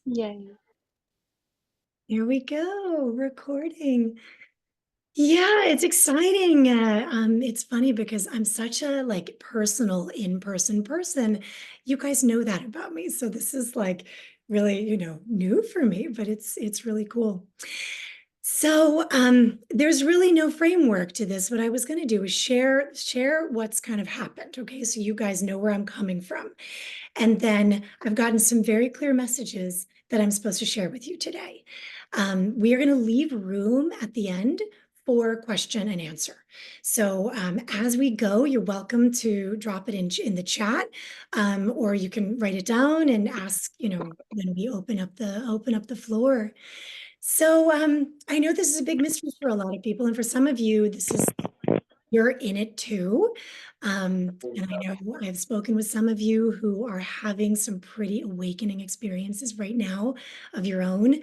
Yay. Here we go, recording. Yeah, it's exciting. It's funny because I'm such a like personal in-person person. You guys know that about me. So this is like really, new for me, but it's really cool. So there's really no framework to this. What I was going to do is share what's kind of happened. Okay, so you guys know where I'm coming from. And then I've gotten some very clear messages that I'm supposed to share with you today. We are going to leave room at the end for question and answer. So as we go, you're welcome to drop it in the chat, or you can write it down and ask, when we open up the floor. So I know this is a big mystery for a lot of people, and for some of you, you're in it too. And I know I've spoken with some of you who are having some pretty awakening experiences right now of your own.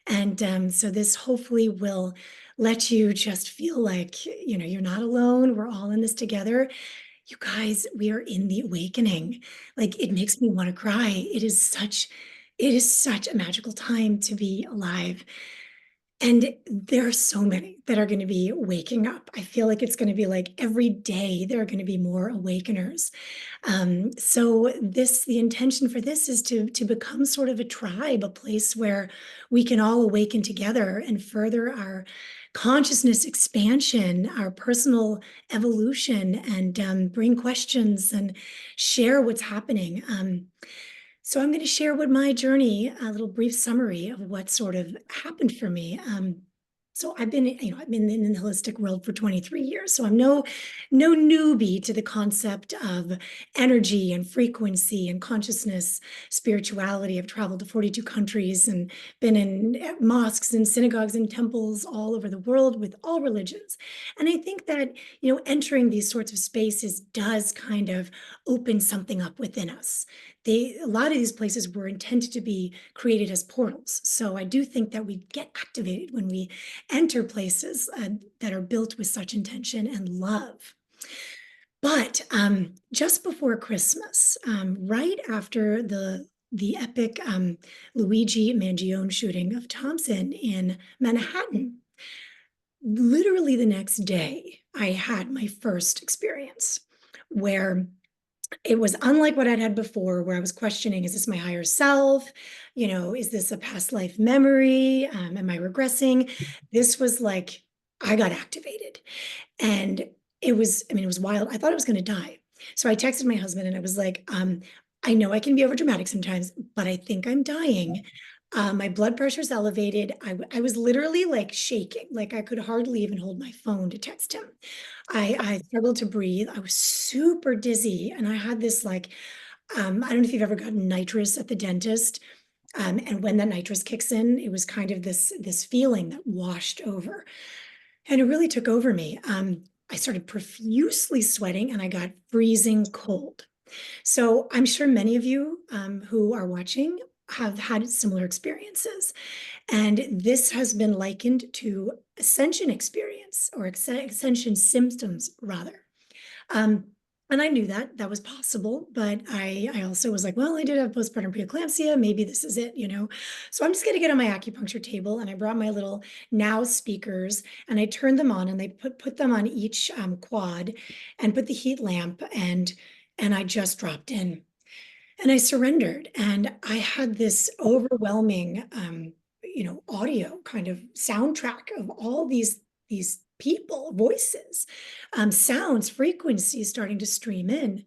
And so this hopefully will let you just feel like, you're not alone. We're all in this together. You guys, we are in the awakening. Like it makes me want to cry. It is such a magical time to be alive. And there are so many that are going to be waking up. I feel like it's going to be like every day there are going to be more awakeners. So the intention for this is to become sort of a tribe, a place where we can all awaken together and further our consciousness expansion, our personal evolution, and bring questions and share what's happening. So I'm going to share what my journey, a little brief summary of what sort of happened for me. So I've been in the holistic world for 23 years. So I'm no newbie to the concept of energy and frequency and consciousness, spirituality. I've traveled to 42 countries and been in mosques and synagogues and temples all over the world with all religions. And I think that, entering these sorts of spaces does kind of open something up within us. A lot of these places were intended to be created as portals. So I do think that we get activated when we enter places that are built with such intention and love. But just before Christmas, right after the epic Luigi Mangione shooting of Thompson in Manhattan, literally the next day, I had my first experience where it was unlike what I'd had before, where I was questioning, is this my higher self? Is this a past life memory? Am I regressing? This was like, I got activated. And it was wild. I thought I was going to die. So I texted my husband and I was like, I know I can be over dramatic sometimes, but I think I'm dying. My blood pressure's elevated. I was literally like shaking, like I could hardly even hold my phone to text him. I struggled to breathe. I was super dizzy. And I had this like, I don't know if you've ever gotten nitrous at the dentist. And when that nitrous kicks in, it was kind of this feeling that washed over. And it really took over me. I started profusely sweating and I got freezing cold. So I'm sure many of you who are watching have had similar experiences. And this has been likened to ascension experience or ascension symptoms, rather. Um, and I knew that was possible, but I also was like, well, I did have postpartum preeclampsia. Maybe this is it. So I'm just going to get on my acupuncture table, and I brought my little Now speakers, and I turned them on, and they put them on each quad, and put the heat lamp, and I just dropped in, and I surrendered, and I had this overwhelming, audio kind of soundtrack of all these people, voices, sounds, frequencies starting to stream in.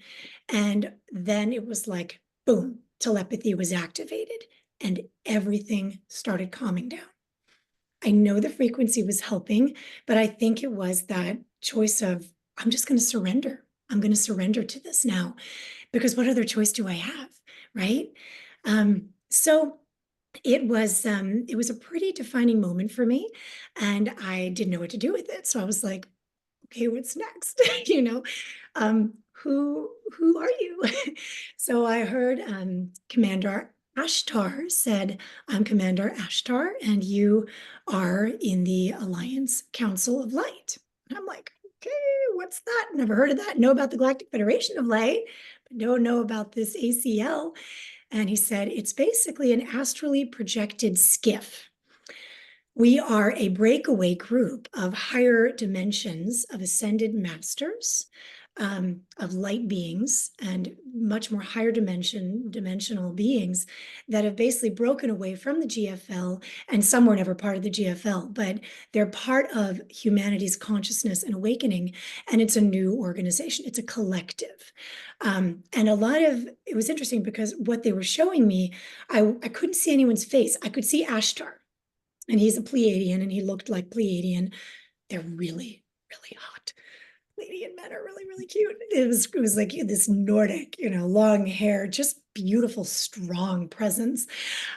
And then it was like, boom, telepathy was activated and everything started calming down. I know the frequency was helping, but I think it was that choice of, I'm just going to surrender. I'm going to surrender to this now because what other choice do I have? Right. So it was a pretty defining moment for me, and I didn't know what to do with it. So I was like, okay, what's next? Who are you? So I heard Commander Ashtar said, I'm Commander Ashtar, and you are in the Alliance Council of Light. And I'm like, okay, what's that? Never heard of that. Know about the Galactic Federation of Light, but don't know about this ACL. And he said, it's basically an astrally projected skiff. We are a breakaway group of higher dimensions of ascended masters, of light beings, and much more higher dimensional beings that have basically broken away from the GFL, and some were never part of the GFL, but they're part of humanity's consciousness and awakening, and it's a new organization. It's a collective. And a lot of, it was interesting because what they were showing me, I couldn't see anyone's face. I could see Ashtar, and he's a Pleiadian, and he looked like Pleiadian. They're really, really hot. Pleiadian men are really, really cute. It was like this Nordic, long hair, just beautiful, strong presence.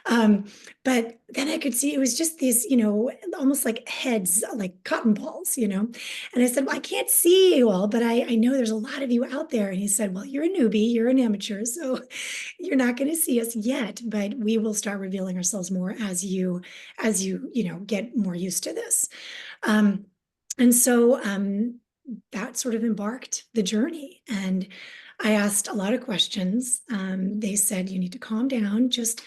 But then I could see it was just these, almost like heads, like cotton balls, And I said, well, I can't see you all, but I know there's a lot of you out there. And he said, well, you're a newbie, you're an amateur, so you're not going to see us yet, but we will start revealing ourselves more as you get more used to this. And so that sort of embarked the journey. And I asked a lot of questions. They said, you need to calm down, just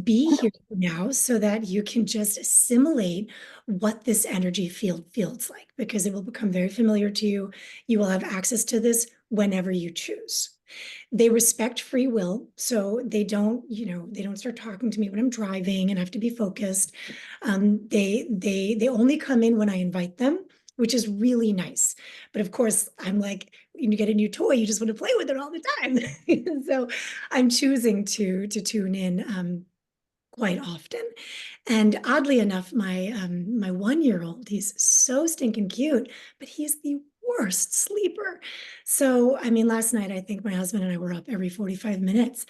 be here now so that you can just assimilate what this energy field feels like, because it will become very familiar to you. You will have access to this whenever you choose. They respect free will, so they don't start talking to me when I'm driving and I have to be focused. They only come in when I invite them, which is really nice. But of course, I'm like, when you get a new toy, you just want to play with it all the time. So I'm choosing to tune in quite often. And oddly enough, my 1-year-old, he's so stinking cute, but he's the worst sleeper. So, I mean, last night, I think my husband and I were up every 45 minutes.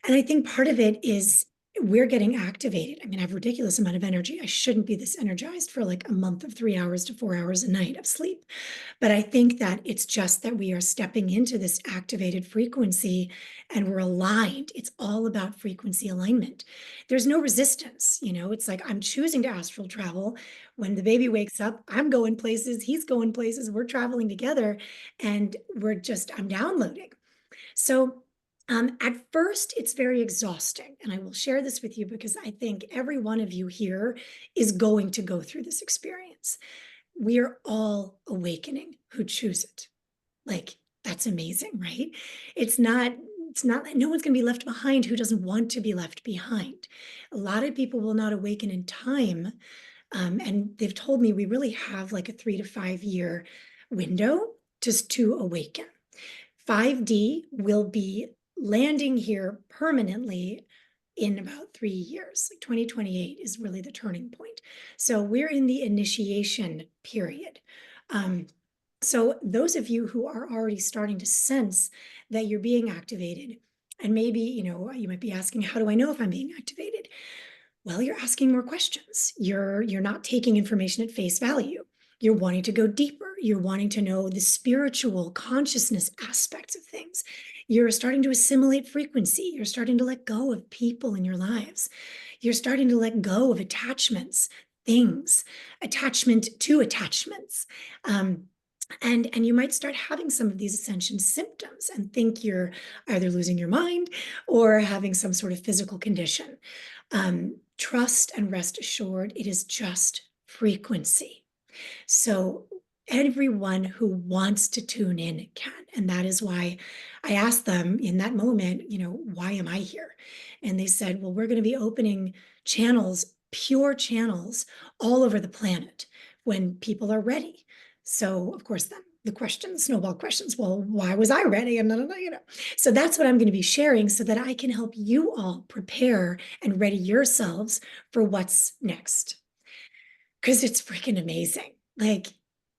And I think part of it is we're getting activated. I mean, I have a ridiculous amount of energy. I shouldn't be this energized for like a month of 3 hours to 4 hours a night of sleep. But I think that it's just that we are stepping into this activated frequency and we're aligned. It's all about frequency alignment. There's no resistance. It's like I'm choosing to astral travel. When the baby wakes up, I'm going places, he's going places, we're traveling together, and I'm downloading. So at first, it's very exhausting. And I will share this with you because I think every one of you here is going to go through this experience. We are all awakening who choose it. Like, that's amazing, right? It's not like no one's going to be left behind who doesn't want to be left behind. A lot of people will not awaken in time. And they've told me we really have like a 3 to 5 year window just to awaken. 5D will be landing here permanently in about 3 years. Like 2028 is really the turning point. So we're in the initiation period. So those of you who are already starting to sense that you're being activated, and maybe, you might be asking, how do I know if I'm being activated? Well, you're asking more questions. You're not taking information at face value. You're wanting to go deeper. You're wanting to know the spiritual consciousness aspects of things. You're starting to assimilate frequency. You're starting to let go of people in your lives. You're starting to let go of attachments, things, attachment to attachments. And you might start having some of these ascension symptoms and think you're either losing your mind or having some sort of physical condition. Trust and rest assured, it is just frequency. So everyone who wants to tune in can. And that is why I asked them in that moment, why am I here? And they said, well, we're going to be opening channels, pure channels all over the planet when people are ready. So of course, then the snowball questions, well, why was I ready? And so that's what I'm going to be sharing so that I can help you all prepare and ready yourselves for what's next. Because it's freaking amazing. Like,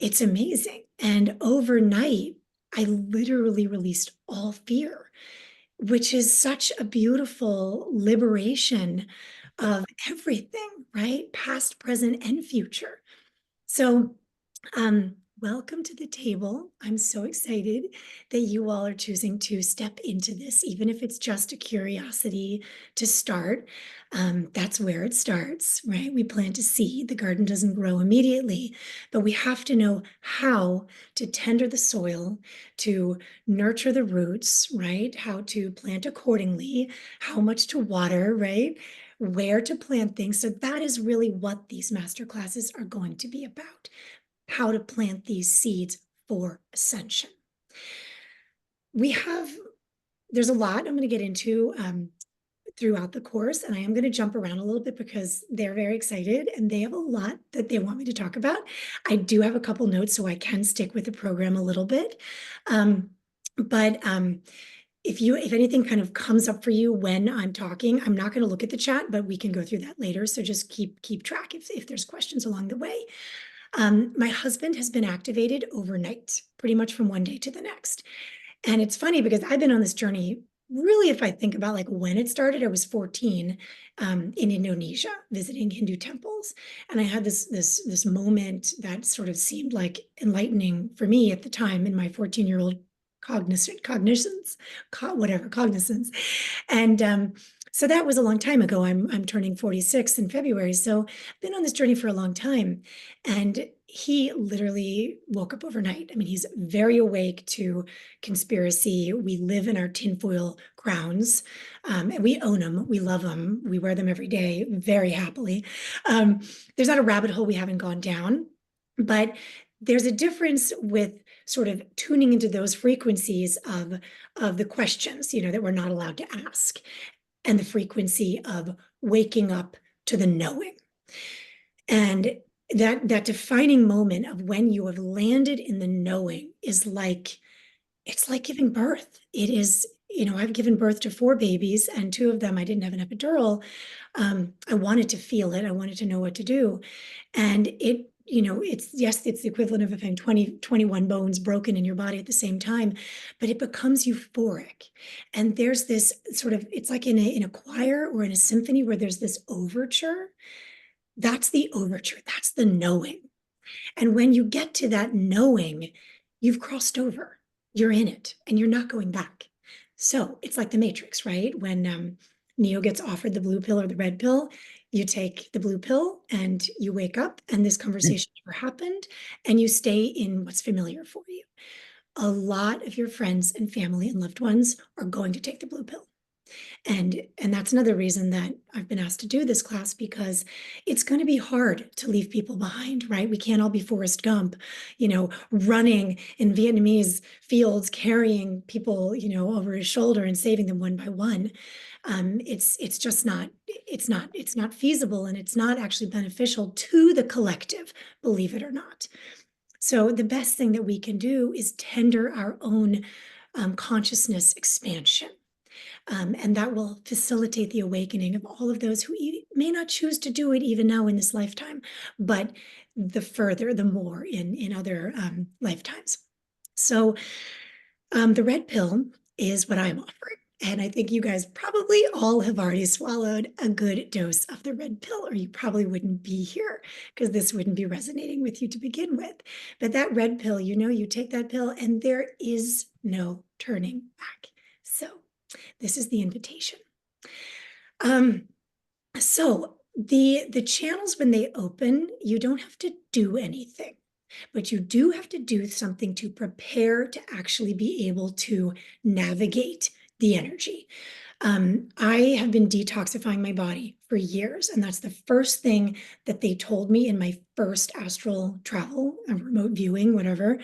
it's amazing. And overnight, I literally released all fear, which is such a beautiful liberation of everything, right? Past, present, and future. So Welcome to the table. I'm so excited that you all are choosing to step into this, even if it's just a curiosity to start. That's where it starts, right? We plant a seed. The garden doesn't grow immediately, but we have to know how to tender the soil, to nurture the roots, right? How to plant accordingly, how much to water, right? Where to plant things. So that is really what these master classes are going to be about, how to plant these seeds for ascension. There's a lot I'm going to get into throughout the course, and I am going to jump around a little bit because they're very excited and they have a lot that they want me to talk about. I do have a couple notes, so I can stick with the program a little bit. But if anything kind of comes up for you when I'm talking, I'm not going to look at the chat, but we can go through that later. So just keep track if there's questions along the way. My husband has been activated overnight, pretty much from one day to the next. And it's funny because I've been on this journey. Really, if I think about like when it started, I was 14 in Indonesia visiting Hindu temples, and I had this moment that sort of seemed like enlightening for me at the time in my 14-year-old cognizance, and so that was a long time ago. I'm turning 46 in February, so I've been on this journey for a long time, and he literally woke up overnight. I mean, he's very awake to conspiracy. We live in our tinfoil crowns, and we own them. We love them. We wear them every day very happily. There's not a rabbit hole we haven't gone down, but there's a difference with sort of tuning into those frequencies of the questions, that we're not allowed to ask, and the frequency of waking up to the knowing. And that defining moment of when you have landed in the knowing is like, it's like giving birth. It is, I've given birth to 4 babies, and 2 of them I didn't have an epidural. I wanted to feel it. I wanted to know what to do. And it's the equivalent of having 21 bones broken in your body at the same time, but it becomes euphoric. And there's this sort of, it's like in a choir or in a symphony where there's this overture. That's the overture. That's the knowing. And when you get to that knowing, you've crossed over, you're in it, and you're not going back. So it's like the Matrix, right? When Neo gets offered the blue pill or the red pill, you take the blue pill and you wake up and this conversation never happened, and you stay in what's familiar for you. A lot of your friends and family and loved ones are going to take the blue pill. And that's another reason that I've been asked to do this class, because it's going to be hard to leave people behind, right? We can't all be Forrest Gump, running in Vietnamese fields, carrying people, over his shoulder and saving them one by one. It's just not feasible, and it's not actually beneficial to the collective, believe it or not. So the best thing that we can do is tender our own consciousness expansion. And that will facilitate the awakening of all of those who may not choose to do it even now in this lifetime, but the more in other lifetimes. So the red pill is what I'm offering. And I think you guys probably all have already swallowed a good dose of the red pill, or you probably wouldn't be here because this wouldn't be resonating with you to begin with. But that red pill, you take that pill and there is no turning back. So this is the invitation. So the channels, when they open, you don't have to do anything, but you do have to do something to prepare to actually be able to navigate the energy. I have been detoxifying my body for years, and that's the first thing that they told me in my first astral travel, remote viewing, whatever.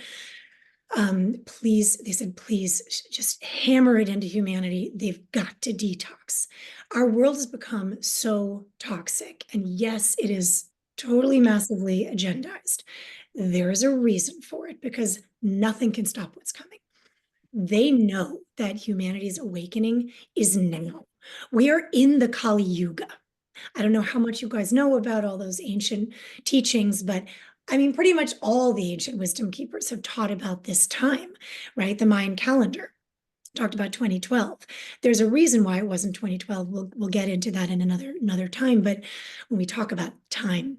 They said, please just hammer it into humanity. They've got to detox. Our world has become so toxic. And yes, it is totally massively agendized. There is a reason for it, because nothing can stop what's coming. They know that humanity's awakening is now. We are in the Kali Yuga. I don't know how much you guys know about all those ancient teachings, but I mean, pretty much all the ancient wisdom keepers have taught about this time, right? The Mayan calendar talked about 2012. There's a reason why it wasn't 2012. We'll get into that in another time. But when we talk about time,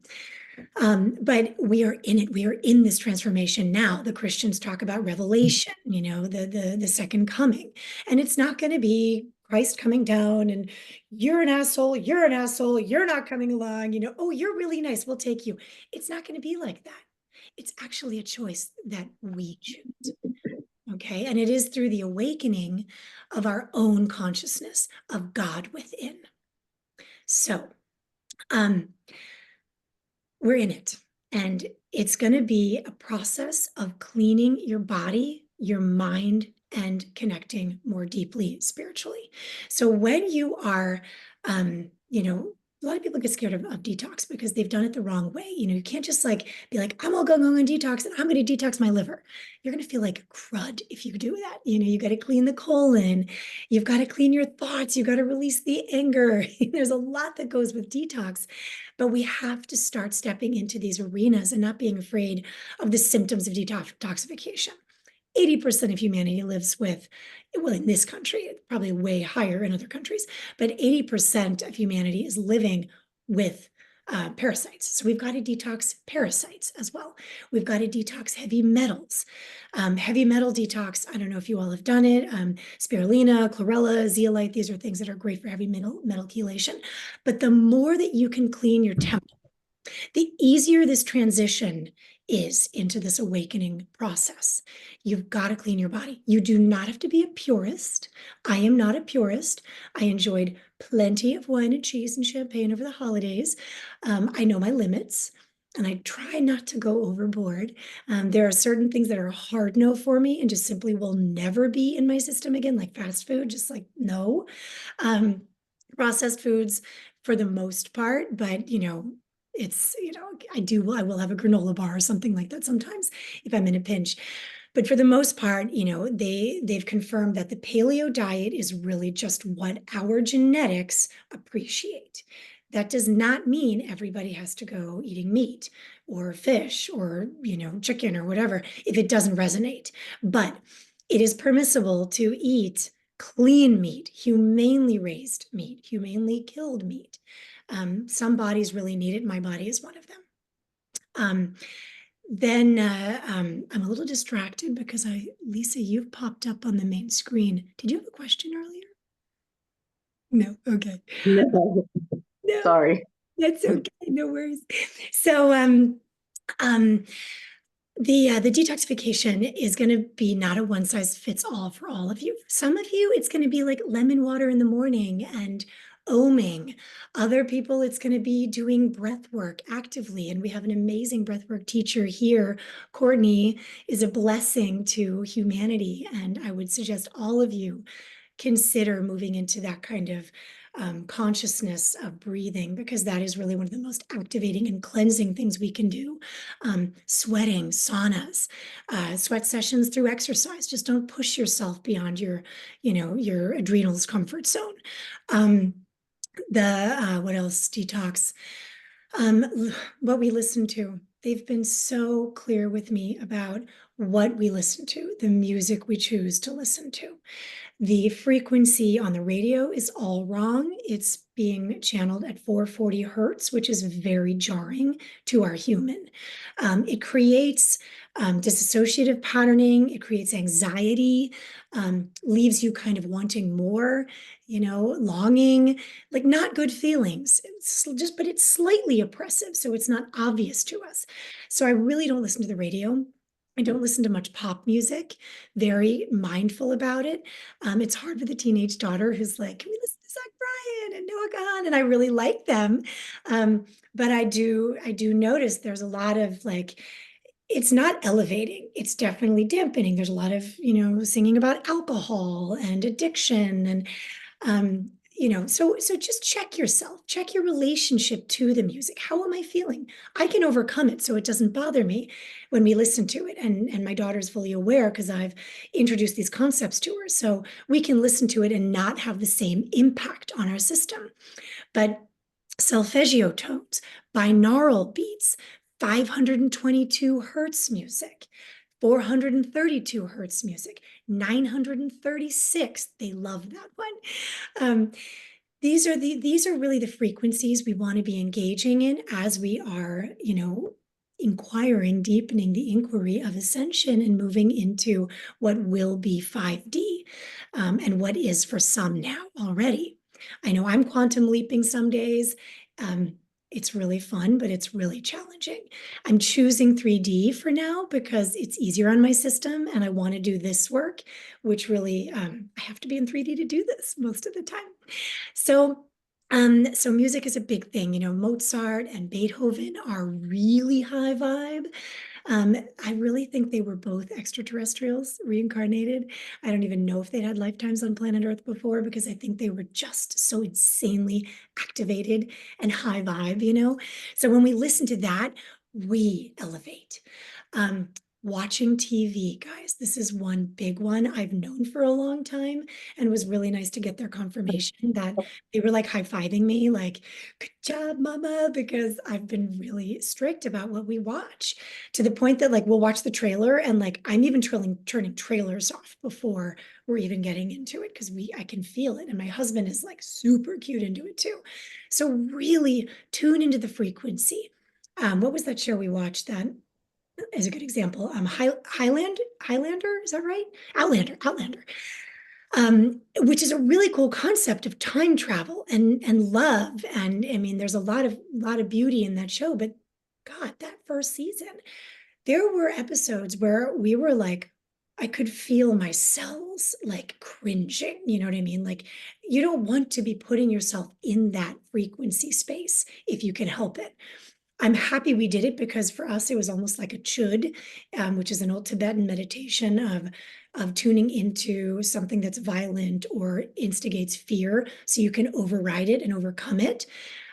But we are in it. We are in this transformation now. The Christians talk about revelation, the second coming. And it's not going to be Christ coming down and you're an asshole, you're not coming along, oh, you're really nice, we'll take you. It's not going to be like that. It's actually a choice that we choose. Okay. And it is through the awakening of our own consciousness of God within. So, we're in it. And it's going to be a process of cleaning your body, your mind, and connecting more deeply spiritually. So when you are, a lot of people get scared of detox because they've done it the wrong way. You can't just be like, I'm all going on detox and I'm going to detox my liver. You're going to feel like crud if you do that. You got to clean the colon. You've got to clean your thoughts. You've got to release the anger. There's a lot that goes with detox. But we have to start stepping into these arenas and not being afraid of the symptoms of detoxification. 80% of humanity lives with, well, in this country, probably way higher in other countries, but 80% of humanity is living with parasites. So we've got to detox parasites as well. We've got to detox heavy metals. Heavy metal detox, I don't know if you all have done it. Spirulina, chlorella, zeolite, these are things that are great for heavy metal chelation. But the more that you can clean your temple, the easier this transition is into this awakening process. You've got to clean your body. You do not have to be a purist. I am not a purist. I enjoyed plenty of wine and cheese and champagne over the holidays. I know my limits. And I try not to go overboard. There are certain things that are a hard no for me and just simply will never be in my system again, like fast food, just like no. Processed foods for the most part, but it's, I will have a granola bar or something like that sometimes if I'm in a pinch. But for the most part, they've confirmed that the paleo diet is really just what our genetics appreciate. That does not mean everybody has to go eating meat or fish or, chicken or whatever if it doesn't resonate. But it is permissible to eat clean meat, humanely raised meat, humanely killed meat. Some bodies really need it. My body is one of them. I'm a little distracted because Lisa, you've popped up on the main screen. Did you have a question earlier? No. Okay. No, No, sorry. that's okay. No worries. So, the detoxification is going to be not a one size fits all for all of you. For some of you, it's going to be like lemon water in the morning and oming. Other people, it's going to be doing breath work actively. And we have an amazing breath work teacher here. Courtney is a blessing to humanity. And I would suggest all of you consider moving into that kind of consciousness of breathing, because that is really one of the most activating and cleansing things we can do. Sweating, saunas, sweat sessions through exercise. Just don't push yourself beyond your adrenals comfort zone. What else? Detox. What we listen to. They've been so clear with me about what we listen to, the music we choose to listen to. The frequency on the radio is all wrong. It's being channeled at 440 hertz, which is very jarring to our human. It creates dissociative patterning. It creates anxiety, leaves you kind of wanting more, longing, like not good feelings. But it's slightly oppressive, so it's not obvious to us. So I really don't listen to the radio. I don't listen to much pop music, very mindful about it. It's hard with a teenage daughter who's like, can we listen to Zach Bryan and Noah Kahan? And I really like them. But I do notice there's a lot of it's not elevating. It's definitely dampening. There's a lot of, singing about alcohol and addiction and, so just check yourself, check your relationship to the music. How am I feeling? I can overcome it so it doesn't bother me when we listen to it. And my daughter's fully aware because I've introduced these concepts to her. So we can listen to it and not have the same impact on our system. But solfeggio tones, binaural beats, 522 hertz music, 432 hertz music, 936. They love that one. these are really the frequencies we want to be engaging in as we are, inquiring, deepening the inquiry of ascension and moving into what will be 5D, and what is for some now already. I know I'm quantum leaping some days. Um, it's really fun, but it's really challenging. I'm choosing 3D for now because it's easier on my system and I want to do this work, which really, I have to be in 3D to do this most of the time. So music is a big thing. Mozart and Beethoven are really high vibe. I really think they were both extraterrestrials reincarnated. I don't even know if they'd had lifetimes on planet Earth before because I think they were just so insanely activated and high vibe. So when we listen to that, we elevate. Um, Watching TV, guys, this is one big one I've known for a long time, and it was really nice to get their confirmation that they were like high-fiving me, like, good job, mama, because I've been really strict about what we watch, to the point that like we'll watch the trailer and like I'm even turning trailers off before we're even getting into it because I can feel it. And my husband is like super cute into it too. So really tune into the frequency. What was that show we watched that is a good example? Highlander, is that right? Outlander. Which is a really cool concept of time travel and love. And I mean, there's a lot of beauty in that show, but God, that first season, there were episodes where we were like, I could feel my cells like cringing. You know what I mean? Like, you don't want to be putting yourself in that frequency space if you can help it. I'm happy we did it because for us, it was almost like a chud, which is an old Tibetan meditation of tuning into something that's violent or instigates fear so you can override it and overcome it.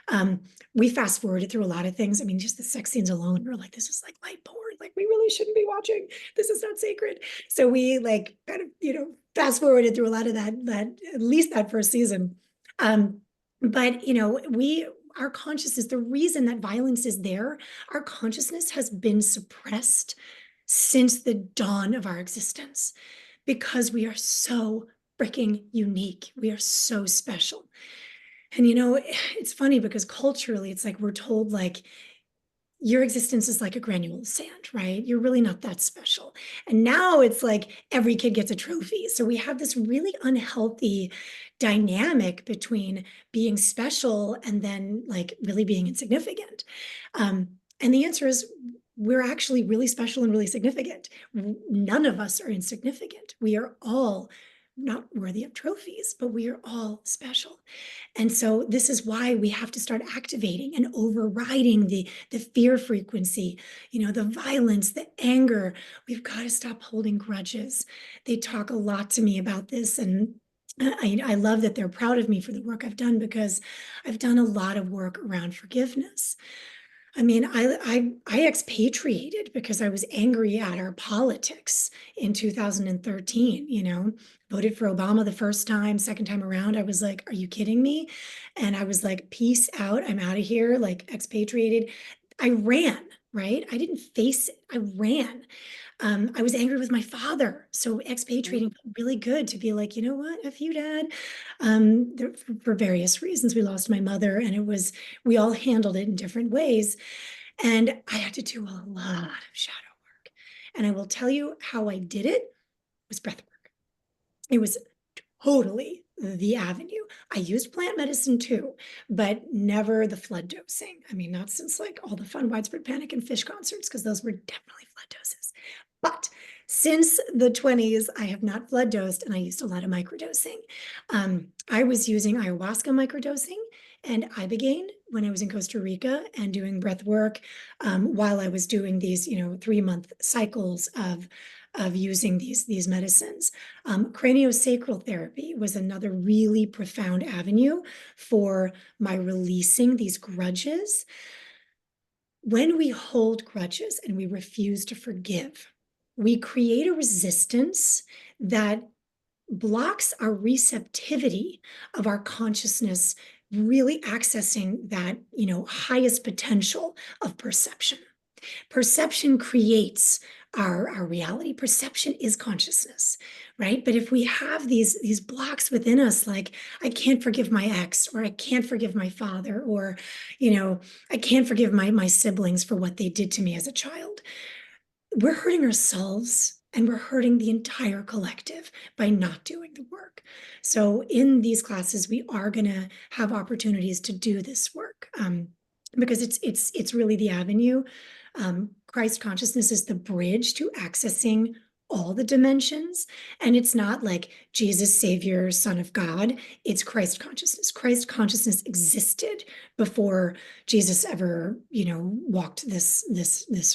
Um, we fast forwarded through a lot of things. I mean, just the sex scenes alone, we're like, this is like light porn. Like, we really shouldn't be watching. This is not sacred. So we like kind of, fast forwarded through a lot of that at least that first season. But our consciousness, the reason that violence is there, our consciousness has been suppressed since the dawn of our existence because we are so freaking unique. We are so special. And it's funny because culturally, it's like we're told like your existence is like a granule of sand, right? You're really not that special. And now it's like every kid gets a trophy. So we have this really unhealthy dynamic between being special and then like really being insignificant. And the answer is we're actually really special and really significant. None of us are insignificant. We are all not worthy of trophies, but we are all special. And so this is why we have to start activating and overriding the fear frequency, the violence, the anger. We've got to stop holding grudges. They talk a lot to me about this, and I love that they're proud of me for the work I've done because I've done a lot of work around forgiveness. I mean, I expatriated because I was angry at our politics in 2013, voted for Obama the first time, second time around, I was like, are you kidding me? And I was like, peace out, I'm out of here, like expatriated. I ran, right? I didn't face it, I ran. I was angry with my father. So expatriating felt really good to be like, you know what, F you, Dad. For various reasons, we lost my mother, and we all handled it in different ways. And I had to do a lot of shadow work. And I will tell you how I did it was breath work. It was totally the avenue. I used plant medicine too, but never the flood dosing. I mean, not since like all the fun widespread panic and fish concerts, because those were definitely flood doses. But since the 20s, I have not flood dosed and I used a lot of microdosing. I was using ayahuasca microdosing and ibogaine when I was in Costa Rica and doing breath work while I was doing these, 3-month cycles of using these medicines. Craniosacral therapy was another really profound avenue for my releasing these grudges. When we hold grudges and we refuse to forgive, we create a resistance that blocks our receptivity of our consciousness really accessing that, highest potential of perception. Perception creates our reality. Perception is consciousness, right? But if we have these blocks within us, like I can't forgive my ex, or I can't forgive my father, or I can't forgive my siblings for what they did to me as a child, we're hurting ourselves and we're hurting the entire collective by not doing the work. So in these classes, we are going to have opportunities to do this work, because it's really the avenue. Christ consciousness is the bridge to accessing all the dimensions, and it's not like Jesus, Savior, Son of God. It's Christ consciousness. Christ consciousness existed before Jesus ever, walked this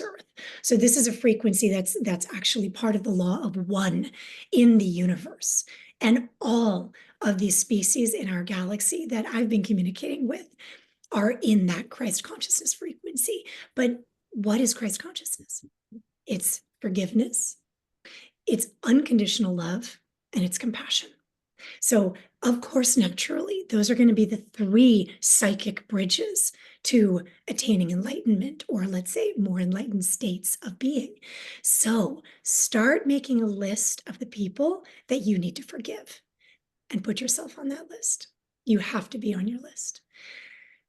earth. So this is a frequency that's actually part of the law of one in the universe. And all of these species in our galaxy that I've been communicating with are in that Christ consciousness frequency. But what is Christ consciousness? It's forgiveness, it's unconditional love, and it's compassion. So, of course, naturally, those are going to be the three psychic bridges to attaining enlightenment, or let's say more enlightened states of being. So, start making a list of the people that you need to forgive and put yourself on that list. You have to be on your list.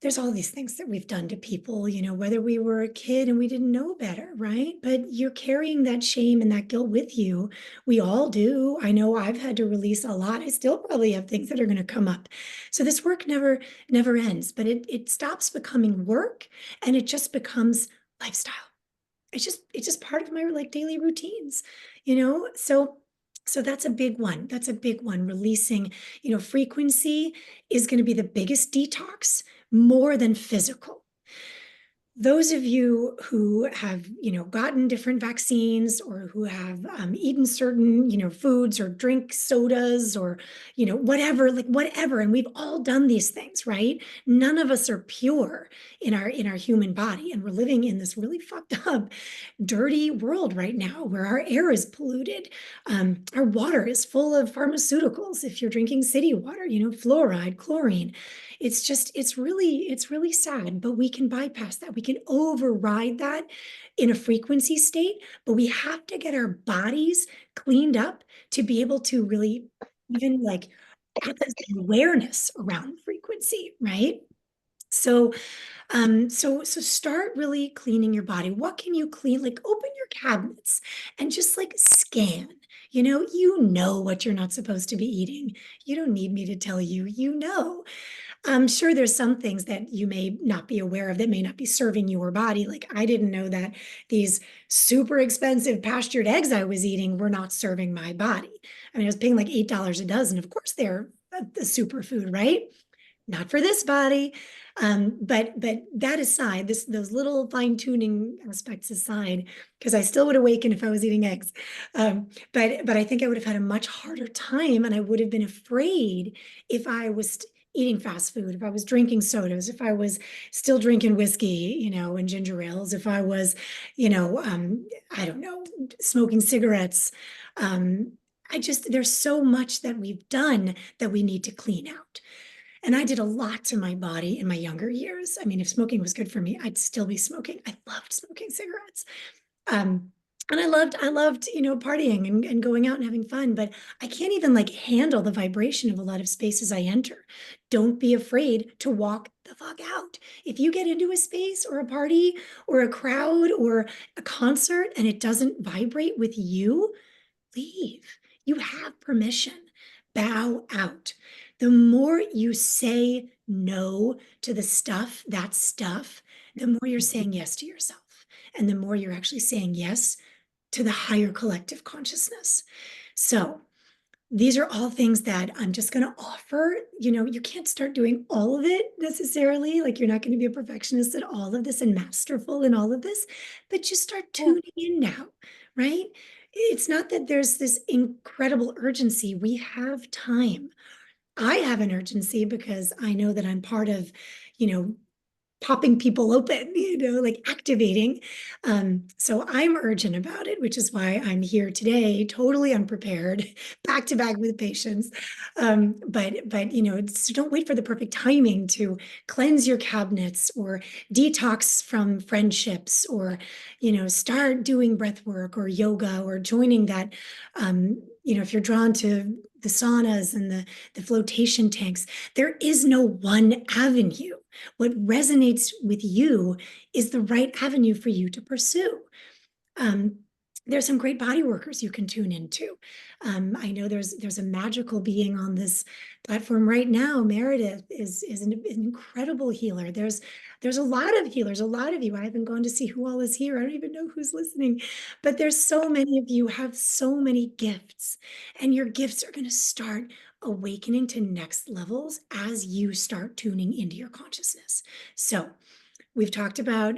There's all these things that we've done to people, whether we were a kid and we didn't know better, right? But you're carrying that shame and that guilt with you. We all do. I know I've had to release a lot. I still probably have things that are going to come up. So this work never ends, but it stops becoming work and it just becomes lifestyle. It's just part of my like daily routines, so that's a big one. That's a big one. Releasing, frequency is going to be the biggest detox, more than physical. Those of you who have, gotten different vaccines, or who have eaten certain, foods or drink sodas, or, whatever, and we've all done these things, right? None of us are pure in our human body, and we're living in this really fucked up, dirty world right now where our air is polluted. Our water is full of pharmaceuticals. If you're drinking city water, fluoride, chlorine. It's really sad, but we can bypass that. We can override that in a frequency state, but we have to get our bodies cleaned up to be able to really even like have this awareness around frequency, right? So so start really cleaning your body. What can you clean? Like open your cabinets and just like scan. You know what you're not supposed to be eating. You don't need me to tell you, I'm sure there's some things that you may not be aware of that may not be serving your body. Like I didn't know that these super expensive pastured eggs I was eating were not serving my body. I mean, I was paying like $8 a dozen. Of course, they're a superfood, right? Not for this body. But that aside, those little fine tuning aspects aside, because I still would awaken if I was eating eggs. But I think I would have had a much harder time, and I would have been afraid if I was eating fast food, if I was drinking sodas, if I was still drinking whiskey, and ginger ales, if I was, I don't know, smoking cigarettes. There's so much that we've done that we need to clean out. And I did a lot to my body in my younger years. I mean, if smoking was good for me, I'd still be smoking. I loved smoking cigarettes. Um, and I loved, partying and going out and having fun, but I can't even like handle the vibration of a lot of spaces I enter. Don't be afraid to walk the fuck out. If you get into a space or a party or a crowd or a concert and it doesn't vibrate with you, leave. You have permission. Bow out. The more you say no to that stuff, the more you're saying yes to yourself. And the more you're actually saying yes to the higher collective consciousness. So these are all things that I'm just going to offer. You can't start doing all of it necessarily. Like you're not going to be a perfectionist at all of this and masterful in all of this, but just start tuning in now, right? It's not that there's this incredible urgency. We have time. I have an urgency because I know that I'm part of, popping people open, like activating. So I'm urgent about it, which is why I'm here today, totally unprepared, back to back with patients. But so don't wait for the perfect timing to cleanse your cabinets or detox from friendships or, start doing breath work or yoga or joining that. If you're drawn to the saunas and the flotation tanks, there is no one avenue. What resonates with you is the right avenue for you to pursue. Um, there's some great body workers you can tune into. I know there's a magical being on this platform right now. Meredith is an incredible healer. There's a lot of healers, a lot of you. I haven't gone to see who all is here. I don't even know who's listening, but there's so many of you have so many gifts, and your gifts are going to start awakening to next levels as you start tuning into your consciousness. So we've talked about,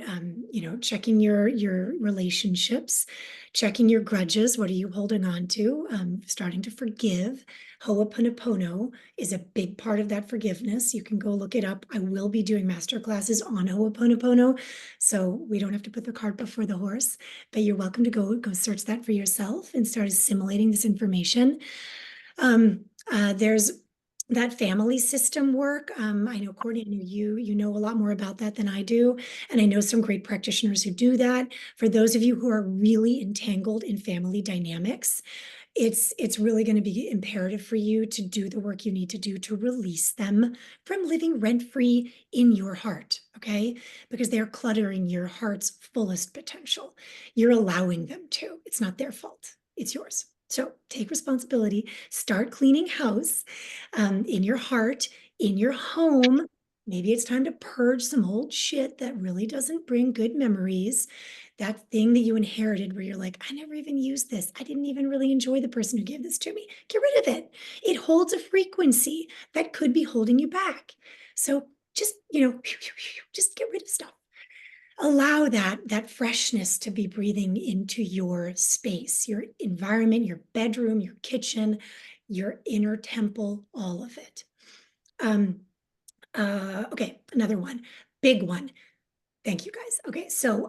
checking your relationships, checking your grudges. What are you holding on to? Starting to forgive. Ho'oponopono is a big part of that forgiveness. You can go look it up. I will be doing master classes on Ho'oponopono, so we don't have to put the cart before the horse. But you're welcome to go search that for yourself and start assimilating this information. There's that family system work. I know, Courtney, you know a lot more about that than I do. And I know some great practitioners who do that. For those of you who are really entangled in family dynamics, it's really going to be imperative for you to do the work you need to do to release them from living rent-free in your heart, okay? Because they're cluttering your heart's fullest potential. You're allowing them to. It's not their fault. It's yours. So take responsibility, start cleaning house in your heart, in your home. Maybe it's time to purge some old shit that really doesn't bring good memories. That thing that you inherited where you're like, I never even used this. I didn't even really enjoy the person who gave this to me. Get rid of it. It holds a frequency that could be holding you back. So just, just get rid of stuff. Allow that freshness to be breathing into your space, your environment, your bedroom, your kitchen, your inner temple, all of it. Okay, another one, big one. Thank you, guys. Okay, so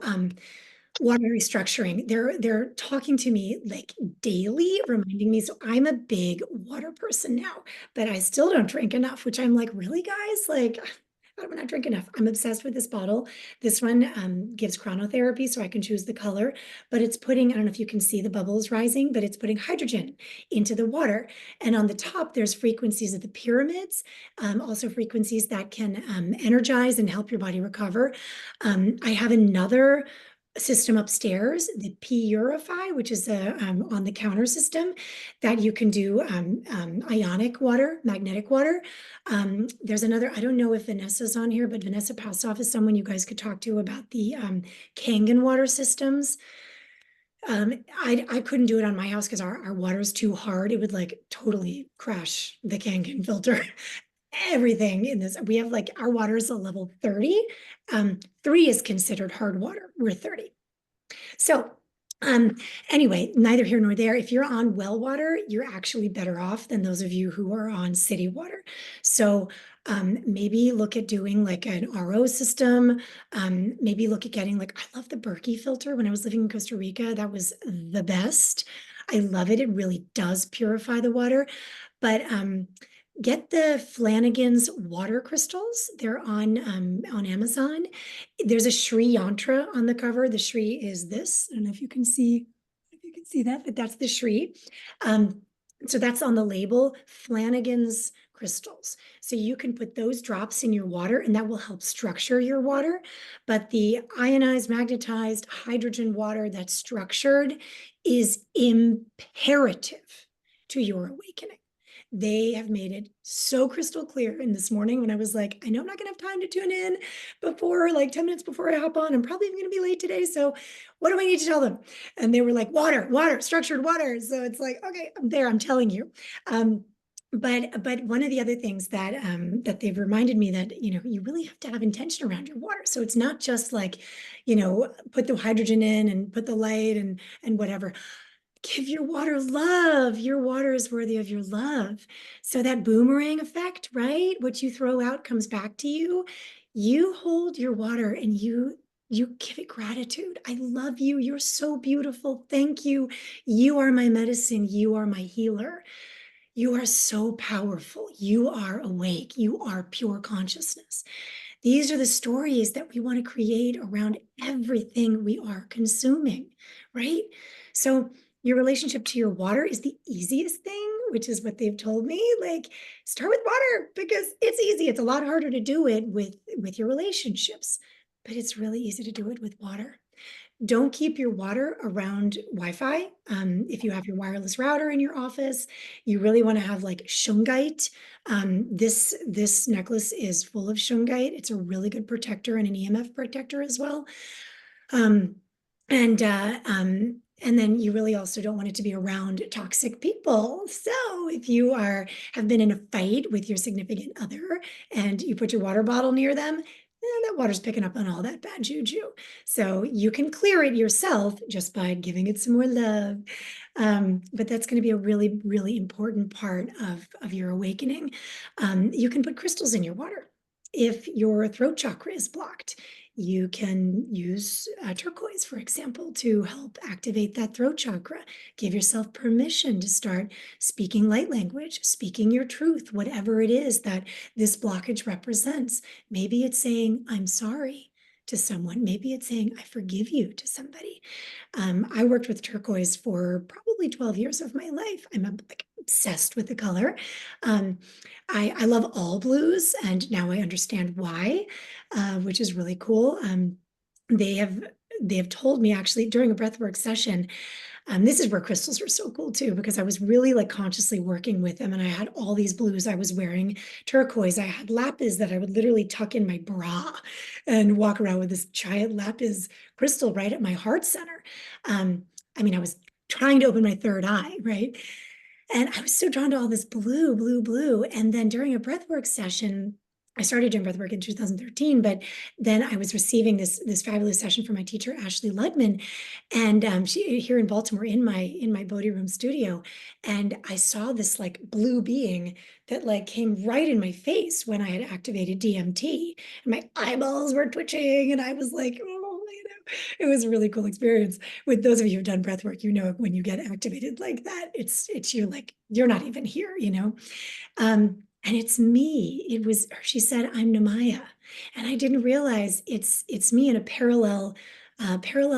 water restructuring. They're talking to me like daily, reminding me. So I'm a big water person now, but I still don't drink enough, which I'm like, really, guys? Like, I'm not drink enough. I'm obsessed with this bottle. This one gives chronotherapy, so I can choose the color, but it's putting, I don't know if you can see the bubbles rising, but it's putting hydrogen into the water. And on the top, there's frequencies of the pyramids, also frequencies that can energize and help your body recover. I have another system upstairs, the Purify, which is a on the counter system that you can do ionic water, magnetic water. There's another, I don't know if Vanessa's on here, but Vanessa Passoff is someone you guys could talk to about the Kangen water systems. I couldn't do it on my house because our water is too hard. It would like totally crash the Kangen filter. Everything in this, we have like our water is a level 30. 3 is considered hard water. We're 30. So anyway, neither here nor there. If you're on well water, you're actually better off than those of you who are on city water. So maybe look at doing like an RO system. Maybe look at getting like, I love the Berkey filter. When I was living in Costa Rica, that was the best. I love it. It really does purify the water. But get the Flanagan's water crystals. They're on Amazon. There's a Shri yantra on the cover. The Shri is this. I don't know if you can see that, but that's the Shri. So that's on the label, Flanagan's crystals. So you can put those drops in your water and that will help structure your water. But the ionized, magnetized hydrogen water that's structured is imperative to your awakening. They have made it so crystal clear. And this morning when I was like, I know I'm not gonna have time to tune in before like 10 minutes before I hop on, I'm probably gonna be late today. So what do I need to tell them? And they were like, water, structured water. So it's like, okay, I'm there, I'm telling you. But one of the other things that that they've reminded me that you really have to have intention around your water. So it's not just like put the hydrogen in and put the light and whatever. Give your water love. Your water is worthy of your love. So that boomerang effect, right? What you throw out comes back to you. You hold your water and you give it gratitude. I love you. You're so beautiful. Thank you. You are my medicine. You are my healer. You are so powerful. You are awake. You are pure consciousness. These are the stories that we want to create around everything we are consuming, right? So your relationship to your water is the easiest thing, which is what they've told me. Like, start with water because it's easy. It's a lot harder to do it with your relationships, but it's really easy to do it with water. Don't keep your water around Wi-Fi. If you have your wireless router in your office, you really want to have like shungite. This necklace is full of shungite. It's a really good protector and an EMF protector as well. Um, and then you really also don't want it to be around toxic people. So if you have been in a fight with your significant other and you put your water bottle near them, that water's picking up on all that bad juju. So you can clear it yourself just by giving it some more love. But that's going to be a really, really important part of your awakening. You can put crystals in your water. If your throat chakra is blocked, you can use turquoise, for example, to help activate that throat chakra. Give yourself permission to start speaking light language, speaking your truth, whatever it is that this blockage represents. Maybe it's saying, I'm sorry to someone. Maybe it's saying, I forgive you to somebody. I worked with turquoise for probably 12 years of my life. I'm like obsessed with the color. Um, I love all blues, and now I understand why, which is really cool. They have they have told me actually during a breathwork session, this is where crystals are so cool too, because I was really like consciously working with them and I had all these blues. I was wearing turquoise. I had lapis that I would literally tuck in my bra and walk around with this giant lapis crystal right at my heart center. Um, I mean, I was trying to open my third eye, right? And I was so drawn to all this blue, blue, blue. And then during a breathwork session, I started doing breathwork in 2013, but then I was receiving this fabulous session from my teacher, Ashley Ludman, and she here in Baltimore in my Bodhi Room studio, and I saw this like blue being that like came right in my face when I had activated DMT, and my eyeballs were twitching, and I was like, oh, it was a really cool experience. With those of you who've done breath work, you know, when you get activated like that, it's you're like, you're not even here, you know? And it's me. She said, I'm Namaya. And I didn't realize it's me in a parallel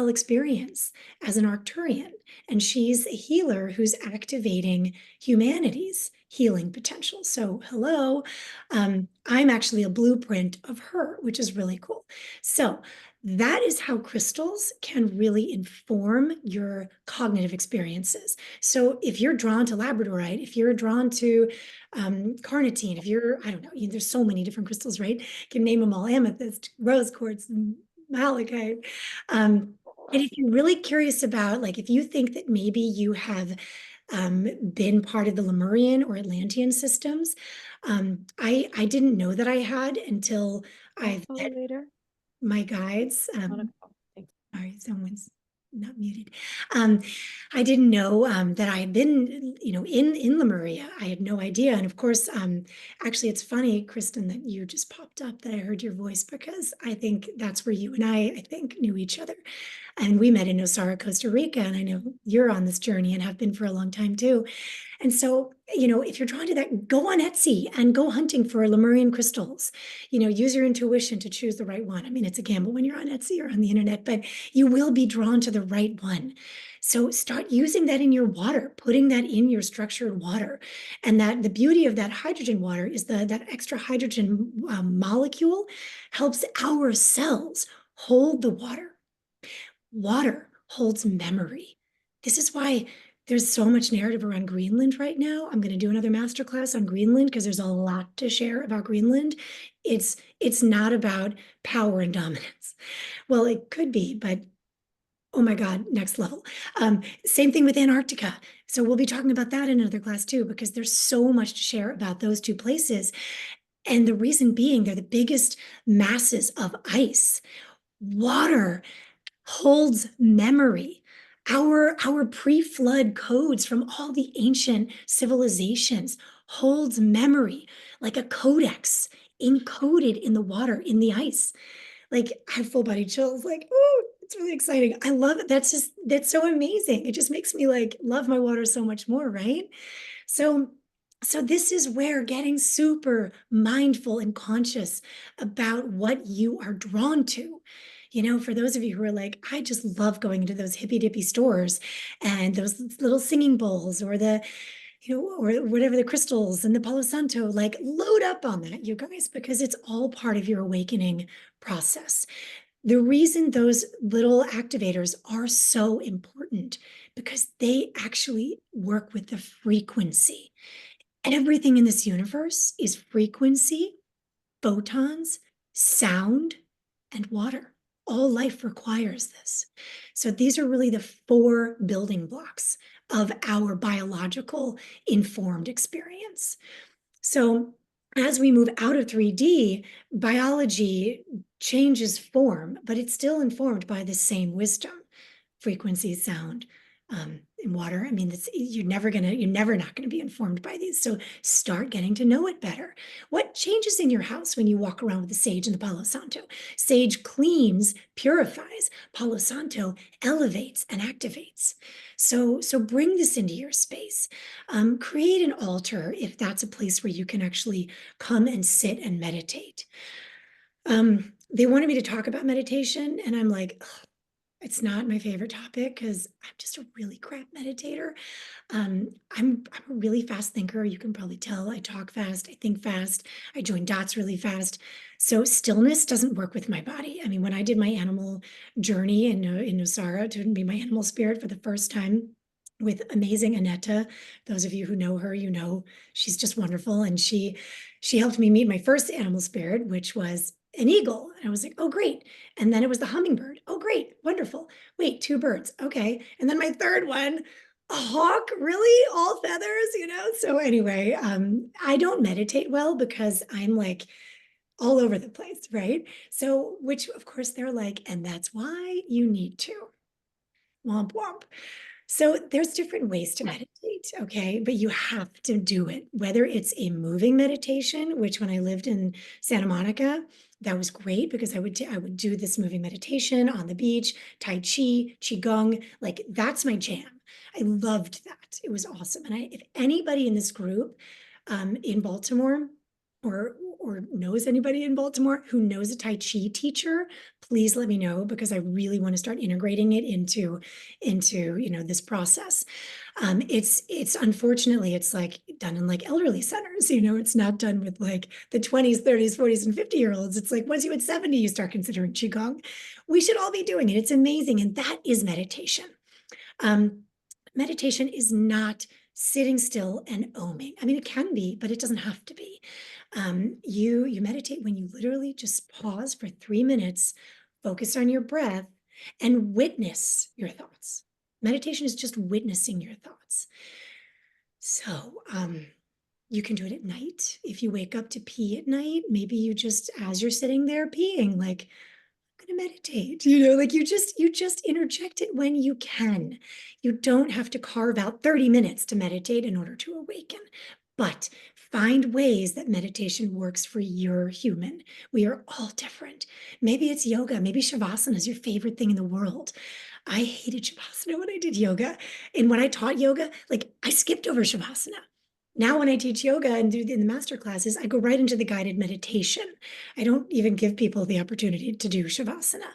experience as an Arcturian. And she's a healer who's activating humanity's healing potential. So hello, I'm actually a blueprint of her, which is really cool. So that is how crystals can really inform your cognitive experiences. So if you're drawn to labradorite, if you're drawn to carnitine, if you're, I don't know, there's so many different crystals, right? You can name them all: amethyst, rose quartz, malachite. And if you're really curious about, like, if you think that maybe you have been part of the Lemurian or Atlantean systems, I didn't know that I had until I'll I've follow met later. my guides. On a call. Thanks. Sorry, someone's not muted. Um, I didn't know that I had been, in Lemuria. I had no idea. And of course, actually, it's funny, Kristen, that you just popped up, that I heard your voice, because I think that's where you and I think, knew each other. And we met in Osara, Costa Rica. And I know you're on this journey and have been for a long time too. And so, if you're drawn to that, go on Etsy and go hunting for Lemurian crystals. Use your intuition to choose the right one. I mean, it's a gamble when you're on Etsy or on the internet, but you will be drawn to the right one. So start using that in your water, putting that in your structured water. And that the beauty of that hydrogen water is that extra hydrogen molecule helps our cells hold the water. Water holds memory. This is why there's so much narrative around Greenland right now. I'm going to do another masterclass on Greenland because there's a lot to share about Greenland. It's not about power and dominance. Well, it could be, but oh my God, next level. Same thing with Antarctica. So we'll be talking about that in another class too, because there's so much to share about those two places. And the reason being, they're the biggest masses of ice. Water holds memory. Our pre-flood codes from all the ancient civilizations holds memory like a codex. encoded in the water, in the ice. Like I have full body chills, like, oh, it's really exciting. I love it. That's so amazing. It just makes me like love my water so much more, right? So, so this is where getting super mindful and conscious about what you are drawn to. You know, for those of you who are like, I just love going into those hippy dippy stores and those little singing bowls or the, you know, or whatever the crystals and the Palo Santo, like load up on that, you guys, because it's all part of your awakening process. The reason those little activators are so important because they actually work with the frequency. Everything in this universe is frequency, photons, sound, and water. All life requires this. So these are really the four building blocks of our biological informed experience. So as we move out of 3D, biology changes form, but it's still informed by the same wisdom, frequency, sound, and water. I mean, you're never not gonna be informed by these. So start getting to know it better. What changes in your house when you walk around with the sage and the Palo Santo? Sage cleans, purifies. Palo Santo elevates and activates. So bring this into your space. Create an altar if that's a place where you can actually come and sit and meditate. They wanted me to talk about meditation, and I'm like, it's not my favorite topic because I'm just a really crap meditator. I'm a really fast thinker. You can probably tell I talk fast, I think fast, I join dots really fast. So stillness doesn't work with my body. I mean, when I did my animal journey in Nosara to be my animal spirit for the first time with amazing Aneta, those of you who know her, you know she's just wonderful, and she helped me meet my first animal spirit, which was an eagle. And I was like, oh, great. And then it was the hummingbird. Oh, great. Wonderful. Wait, two birds. Okay. And then my third one, a hawk, really? All feathers, you know? So anyway, I don't meditate well because I'm like all over the place, right? So, which of course they're like, and that's why you need to. Womp womp. So there's different ways to meditate, okay? But you have to do it, whether it's a moving meditation, which when I lived in Santa Monica, that was great because I would do this moving meditation on the beach, Tai Chi, Qigong, like that's my jam. I loved that. It was awesome. And if anybody in this group in Baltimore or knows anybody in Baltimore who knows a Tai Chi teacher, please let me know because I really want to start integrating it into you know this process. It's unfortunately it's like done in like elderly centers, you know, it's not done with like the 20s, 30s, 40s, and 50-year-olds. It's like once you hit 70, you start considering Qigong. We should all be doing it. It's amazing. And that is meditation. Meditation is not sitting still and oming. I mean, it can be, but it doesn't have to be. You meditate when you literally just pause for 3 minutes, focus on your breath, and witness your thoughts. Meditation is just witnessing your thoughts. So you can do it at night. If you wake up to pee at night, maybe you just, as you're sitting there peeing, like, I'm gonna meditate, you know, like you just interject it when you can. You don't have to carve out 30 minutes to meditate in order to awaken, but find ways that meditation works for your human. We are all different. Maybe it's yoga, maybe Shavasana is your favorite thing in the world. I hated Shavasana when I did yoga. And when I taught yoga, like I skipped over Shavasana. Now, when I teach yoga and do in the master classes, I go right into the guided meditation. I don't even give people the opportunity to do Shavasana.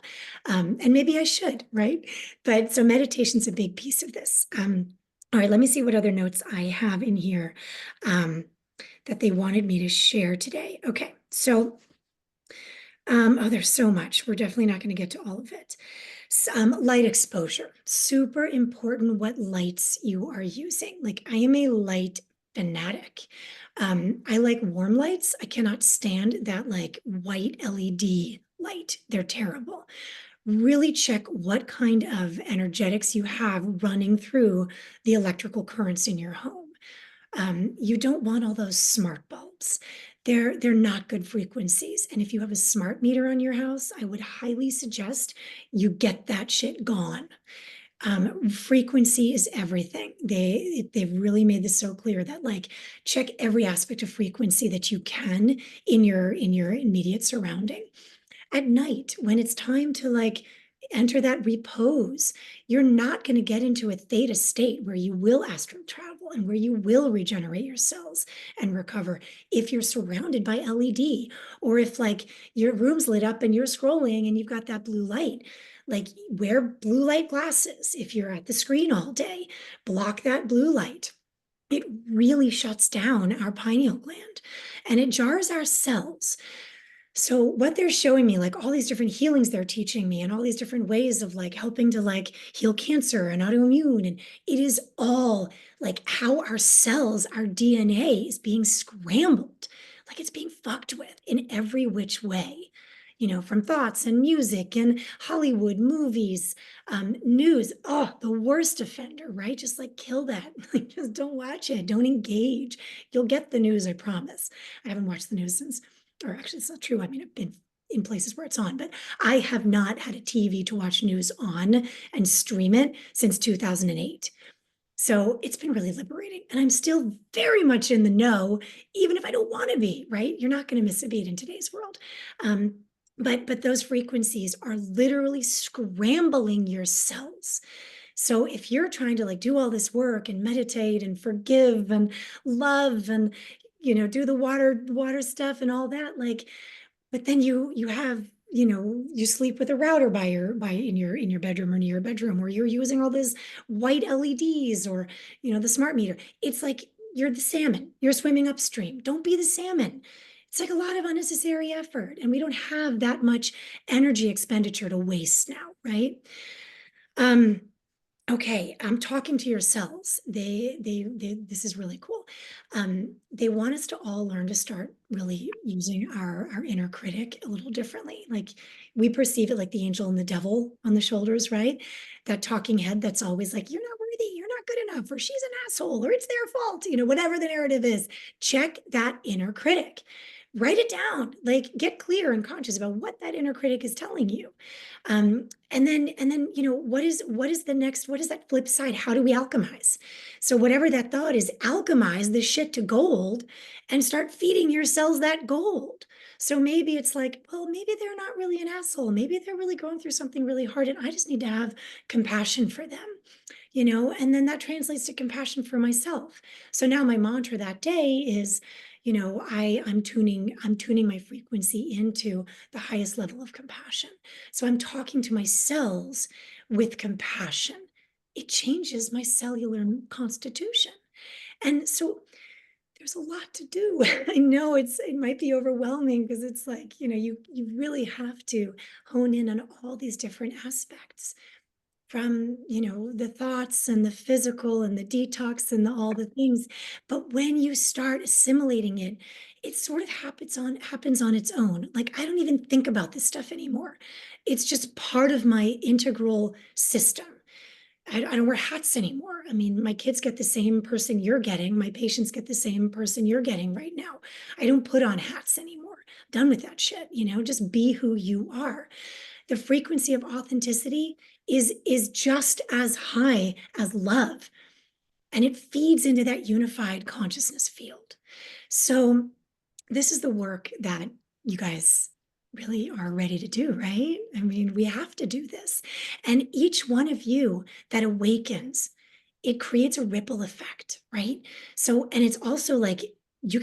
And maybe I should, right? But so meditation's a big piece of this. All right, let me see what other notes I have in here that they wanted me to share today. Okay, so, oh, there's so much. We're definitely not going to get to all of it. Light exposure, super important what lights you are using. Like I am a light fanatic. I like warm lights. I cannot stand that like white LED light. They're terrible. Really check what kind of energetics you have running through the electrical currents in your home. You don't want all those smart bulbs. They're not good frequencies. And if you have a smart meter on your house, I would highly suggest you get that shit gone. Frequency is everything. They've really made this so clear that like check every aspect of frequency that you can in your immediate surrounding. At night, when it's time to like enter that repose, you're not going to get into a theta state where you will astral travel and where you will regenerate your cells and recover if you're surrounded by LED, or if like your room's lit up and you're scrolling and you've got that blue light. Like wear blue light glasses if you're at the screen all day. Block that blue light. It really shuts down our pineal gland and it jars our cells. So what they're showing me, like all these different healings they're teaching me and all these different ways of like helping to like heal cancer and autoimmune. And it is all like how our cells, our DNA is being scrambled, like it's being fucked with in every which way, you know, from thoughts and music and Hollywood movies, news. Oh, the worst offender, right? Just like kill that. Like just don't watch it. Don't engage. You'll get the news, I promise. I haven't watched the news since, or actually it's not true. I mean, I've been in places where it's on, but I have not had a TV to watch news on and stream it since 2008. So it's been really liberating. And I'm still very much in the know, even if I don't want to be, right? You're not going to miss a beat in today's world. But those frequencies are literally scrambling your cells. So if you're trying to like do all this work and meditate and forgive and love and you know do the water stuff and all that, like, but then you have, you know, you sleep with a router by in your bedroom or near your bedroom, or you're using all this white LEDs or you know the smart meter. It's like you're the salmon, you're swimming upstream. Don't be the salmon. It's like a lot of unnecessary effort, and we don't have that much energy expenditure to waste now, right? um Okay, I'm talking to your cells. This is really cool. They want us to all learn to start really using our inner critic a little differently. Like we perceive it like the angel and the devil on the shoulders, right? That talking head that's always like, you're not worthy, you're not good enough, or she's an asshole, or it's their fault, you know, whatever the narrative is. Check that inner critic. Write it down, like get clear and conscious about what that inner critic is telling you. And then you know what is the next, what is that flip side? How do we alchemize? So whatever that thought is, alchemize the shit to gold and start feeding your cells that gold. So maybe it's like, well, maybe they're not really an asshole, maybe they're really going through something really hard and I just need to have compassion for them, you know, and then that translates to compassion for myself. So now my mantra that day is, you know, I'm tuning my frequency into the highest level of compassion. So I'm talking to my cells with compassion. It changes my cellular constitution. And so there's a lot to do. I know it might be overwhelming because it's like, you know, you really have to hone in on all these different aspects, from you know the thoughts and the physical and the detox and all the things. But when you start assimilating it, it sort of happens on its own. Like I don't even think about this stuff anymore. It's just part of my integral system. I don't wear hats anymore. I mean, my kids get the same person you're getting, my patients get the same person you're getting right now. I don't put on hats anymore. Done with that shit, you know, just be who you are. The frequency of authenticity is just as high as love, and it feeds into that unified consciousness field. So this is the work that you guys really are ready to do, right? I mean, we have to do this. And each one of you that awakens, it creates a ripple effect, right? So, and it's also like, where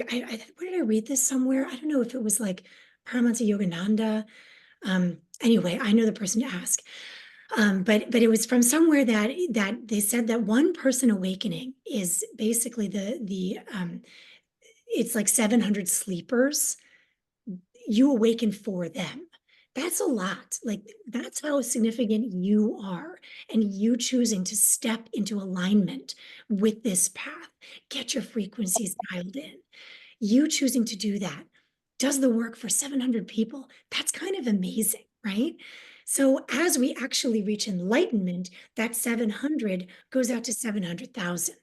did I read this somewhere? I don't know if it was like Paramahansa Yogananda. Anyway, I know the person to ask. But it was from somewhere that they said that one person awakening is basically the it's like 700 sleepers. You awaken for them. That's a lot. Like that's how significant you are, and you choosing to step into alignment with this path. Get your frequencies dialed in. You choosing to do that does the work for 700 people. That's kind of amazing, right? So as we actually reach enlightenment, that 700 goes out to 700,000.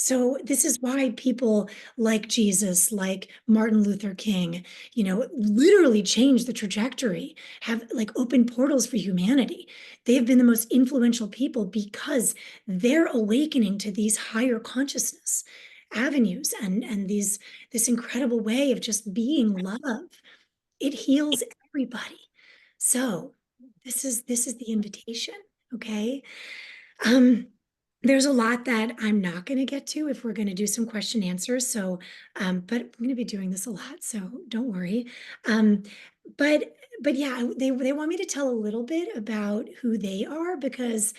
So this is why people like Jesus, like Martin Luther King, literally changed the trajectory, have like open portals for humanity. They have been the most influential people because they're awakening to these higher consciousness avenues and this incredible way of just being love. It heals everybody. So this is the invitation, okay? Um, there's a lot that I'm not going to get to if we're going to do some question answers. So, but I'm going to be doing this a lot, so don't worry. Um, but but yeah, they want me to tell a little bit about who they are because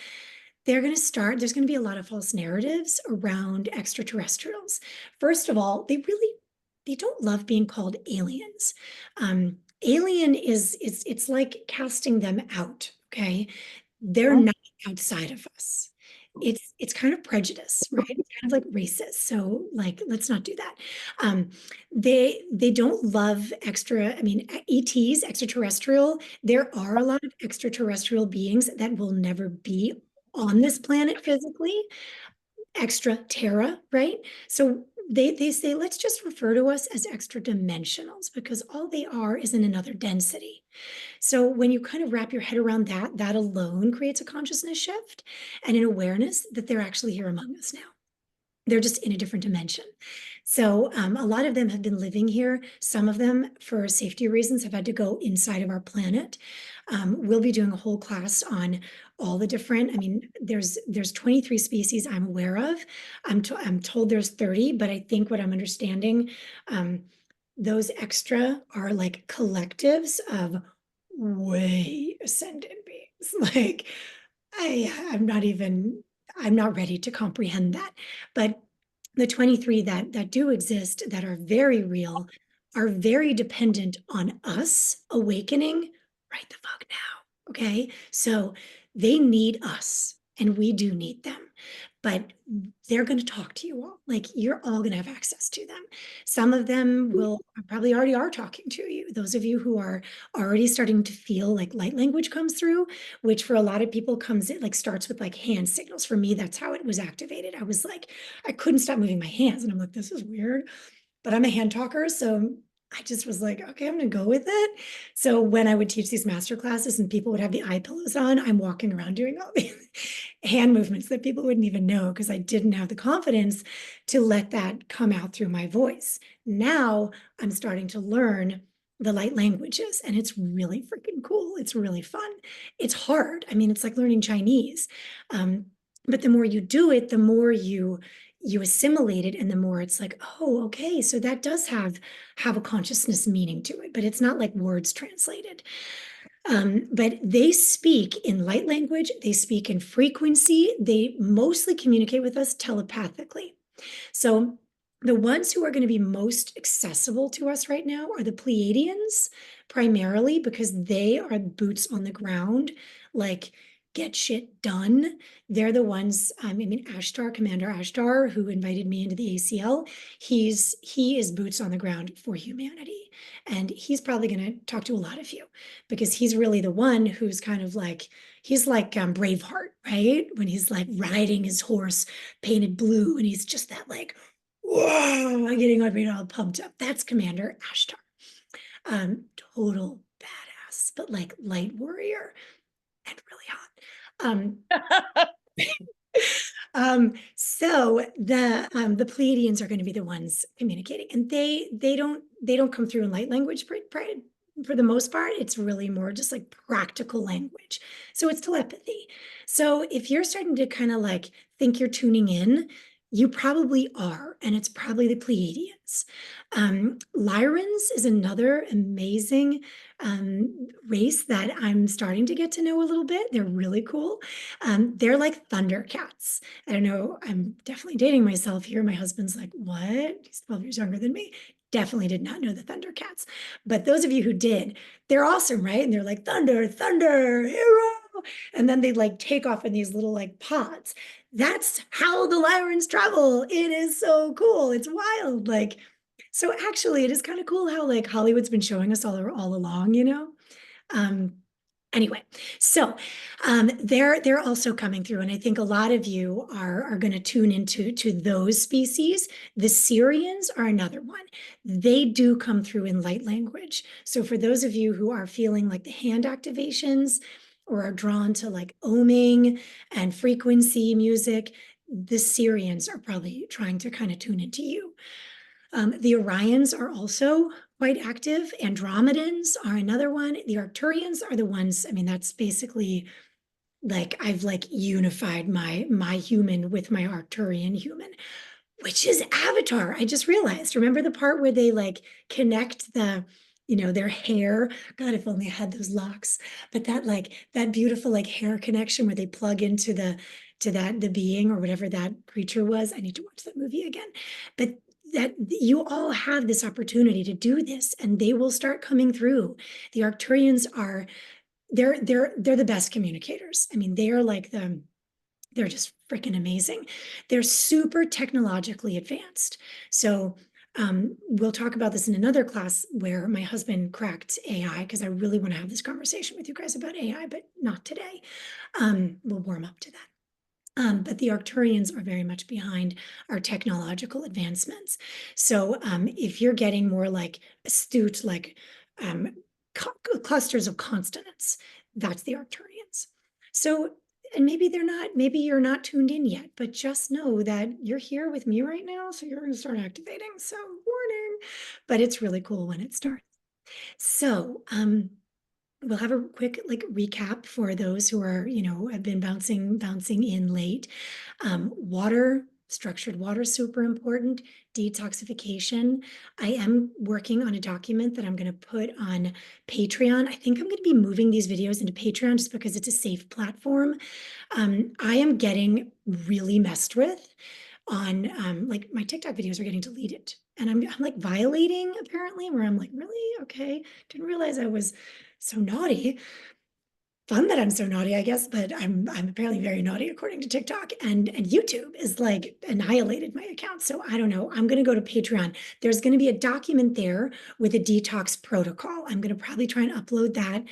they're going to start. There's going to be a lot of false narratives around extraterrestrials. First of all, they don't love being called aliens. Alien is it's like casting them out. Okay, they're Mhm. not outside of us. It's kind of prejudice, right? It's kind of like racist. So like, let's not do that. Um, they don't love extra. I mean, ETs, extraterrestrial. There are a lot of extraterrestrial beings that will never be on this planet physically. Extra terra, right? So they say let's just refer to us as extra dimensionals because all they are is in another density. So when you kind of wrap your head around that, that alone creates a consciousness shift and an awareness that they're actually here among us now. They're just in a different dimension. So a lot of them have been living here. Some of them, for safety reasons, have had to go inside of our planet. We'll be doing a whole class on all the different. I mean, there's 23 species I'm aware of. I'm told there's 30, but I think what I'm understanding, um, those extra are like collectives of way ascendant beings. Like I'm not ready to comprehend that. But the 23 that do exist that are very real are very dependent on us awakening right the fuck now. Okay. So they need us and we do need them. But they're going to talk to you all. Like you're all going to have access to them. Some of them will probably already are talking to you. Those of you who are already starting to feel like light language comes through, which for a lot of people comes it like starts with like hand signals. For me, that's how it was activated. I was like, I couldn't stop moving my hands. And I'm like, this is weird. But I'm a hand talker. So I just was like, okay, I'm gonna go with it. So when I would teach these master classes and people would have the eye pillows on, I'm walking around doing all these hand movements that people wouldn't even know because I didn't have the confidence to let that come out through my voice. Now I'm starting to learn the light languages and it's really freaking cool. It's really fun. It's hard. I mean, it's like learning Chinese. But the more you do it, the more you assimilate it and the more it's like, oh, okay, so that does have a consciousness meaning to it, but it's not like words translated. But they speak in light language, they speak in frequency, they mostly communicate with us telepathically. So the ones who are going to be most accessible to us right now are the Pleiadians, primarily because they are boots on the ground, like get shit done. They're the ones, I mean, Ashtar, Commander Ashtar, who invited me into the ACL, he is boots on the ground for humanity. And he's probably going to talk to a lot of you because he's really the one who's kind of like, he's like Braveheart, right? When he's like riding his horse painted blue and he's just that like, whoa, getting everybody all pumped up. That's Commander Ashtar. Total badass, but like light warrior and really hot. So the Pleiadians are going to be the ones communicating, and they don't come through in light language for the most part. It's really more just like practical language. So it's telepathy. So if you're starting to kind of like think you're tuning in, you probably are, and it's probably the Pleiadians. Lyrans is another amazing race that I'm starting to get to know a little bit. They're really cool. They're like Thundercats. I don't know. I'm definitely dating myself here. My husband's like, what? He's 12 years younger than me. Definitely did not know the Thundercats. But those of you who did, they're awesome, right? And they're like, thunder, thunder, hero. And then they like take off in these little like pods. That's how the Lyrans travel. It is so cool. It's wild. Like, so actually, it is kind of cool how like Hollywood's been showing us all along, you know? Um, Anyway, so they're also coming through, and I think a lot of you are going to tune into those species. The Syrians are another one. They do come through in light language. So for those of you who are feeling like the hand activations or are drawn to like oming and frequency music, the Syrians are probably trying to kind of tune into you. The Orions are also quite active. Andromedans are another one. The Arcturians are the ones, I mean, that's basically like I've like unified my human with my Arcturian human, which is Avatar. I just realized. Remember the part where they like connect their hair? God, if only I had those locks. But that like that beautiful like hair connection where they plug into the being or whatever that creature was. I need to watch that movie again. But that you all have this opportunity to do this, and they will start coming through. The Arcturians are they're the best communicators. I mean, they're just freaking amazing. They're super technologically advanced. So we'll talk about this in another class where my husband cracked AI, because I really want to have this conversation with you guys about AI, but not today. We'll warm up to that. But the Arcturians are very much behind our technological advancements. So if you're getting more like astute, like um, clusters of consonants, that's the Arcturians. So, and maybe you're not tuned in yet, but just know that you're here with me right now. So you're going to start activating. So warning, but it's really cool when it starts. So, we'll have a quick like recap for those who are, have been bouncing in late. Water, structured water, super important. Detoxification. I am working on a document that I'm going to put on Patreon. I think I'm going to be moving these videos into Patreon just because it's a safe platform. I am getting really messed with on like my TikTok videos are getting deleted. And I'm like violating apparently, where I'm like, really? Okay. Didn't realize I was so naughty. Fun that I'm so naughty, I guess, but I'm apparently very naughty according to TikTok, and YouTube is like annihilated my account. So I don't know. I'm gonna go to Patreon. There's gonna be a document there with a detox protocol. I'm gonna probably try and upload that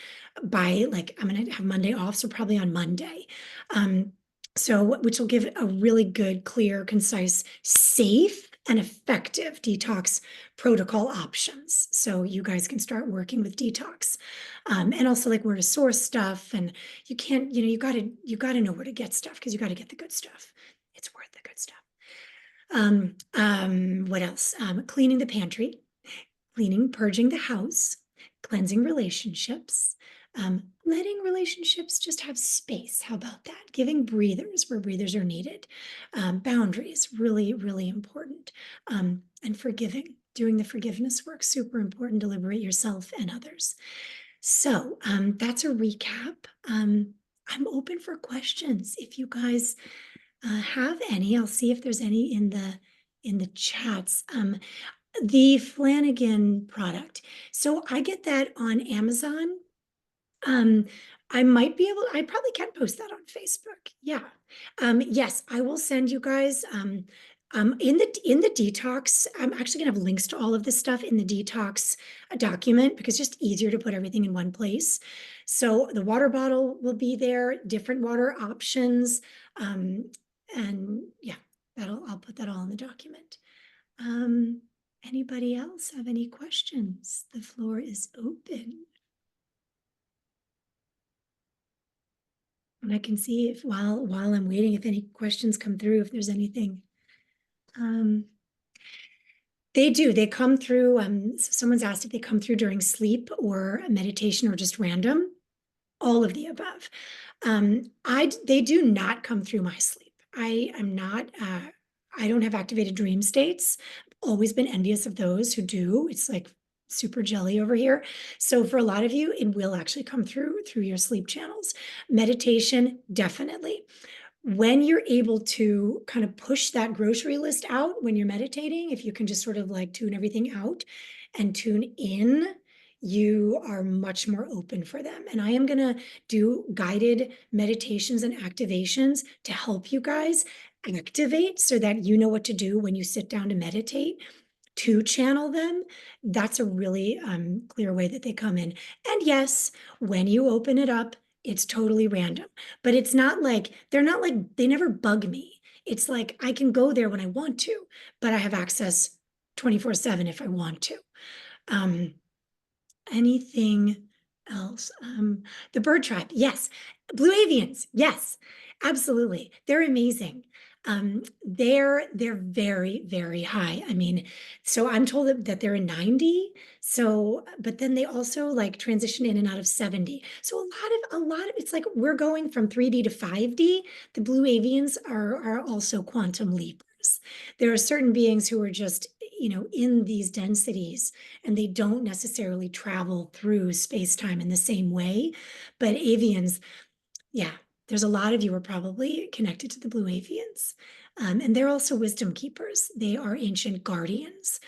by like I'm gonna have Monday off, so probably on Monday. So which will give a really good, clear, concise, safe, and effective detox protocol options. So you guys can start working with detox. And also like where to source stuff. And you can't, you gotta know where to get stuff, because you gotta get the good stuff. It's worth the good stuff. What else? Cleaning the pantry, purging the house, cleansing relationships, letting relationships just have space. How about that? Giving breathers where breathers are needed. Boundaries, really, really important. And forgiving, doing the forgiveness work, super important to liberate yourself and others. So that's a recap. I'm open for questions. If you guys have any, I'll see if there's any in the chats. The Flanagan product. So I get that on Amazon. Um, I probably can post that on Facebook. Yeah. Yes, I will send you guys in the detox. I'm actually gonna have links to all of this stuff in the detox document, because it's just easier to put everything in one place. So the water bottle will be there, different water options. And yeah, I'll put that all in the document. Anybody else have any questions? The floor is open. And I can see if while I'm waiting, if any questions come through, if there's anything. They come through. So someone's asked if they come through during sleep or meditation or just random. All of the above. They do not come through my sleep. I am not, I don't have activated dream states. I've always been envious of those who do. It's like super jelly over here. So for a lot of you, it will actually come through your sleep channels. Meditation, definitely. When you're able to kind of push that grocery list out when you're meditating, if you can just sort of like tune everything out and tune in, you are much more open for them. And I am going to do guided meditations and activations to help you guys activate so that you know what to do when you sit down to meditate, to channel them, that's a really clear way that they come in. And yes, when you open it up, it's totally random, but it's not like, they're not like, they never bug me. It's like I can go there when I want to, but I have access 24/7 if I want to. Um, Anything else? The bird tribe, yes. Blue avians, yes, absolutely. They're amazing. They're very, very high. I mean, so I'm told that they're a 90. So, but then they also like transition in and out of 70. So a lot of it's like we're going from 3D to 5D. The blue avians are also quantum leapers. There are certain beings who are just, in these densities, and they don't necessarily travel through space-time in the same way. But avians, yeah, there's a lot of you are probably connected to the blue avians. And they're also wisdom keepers. They are ancient guardians.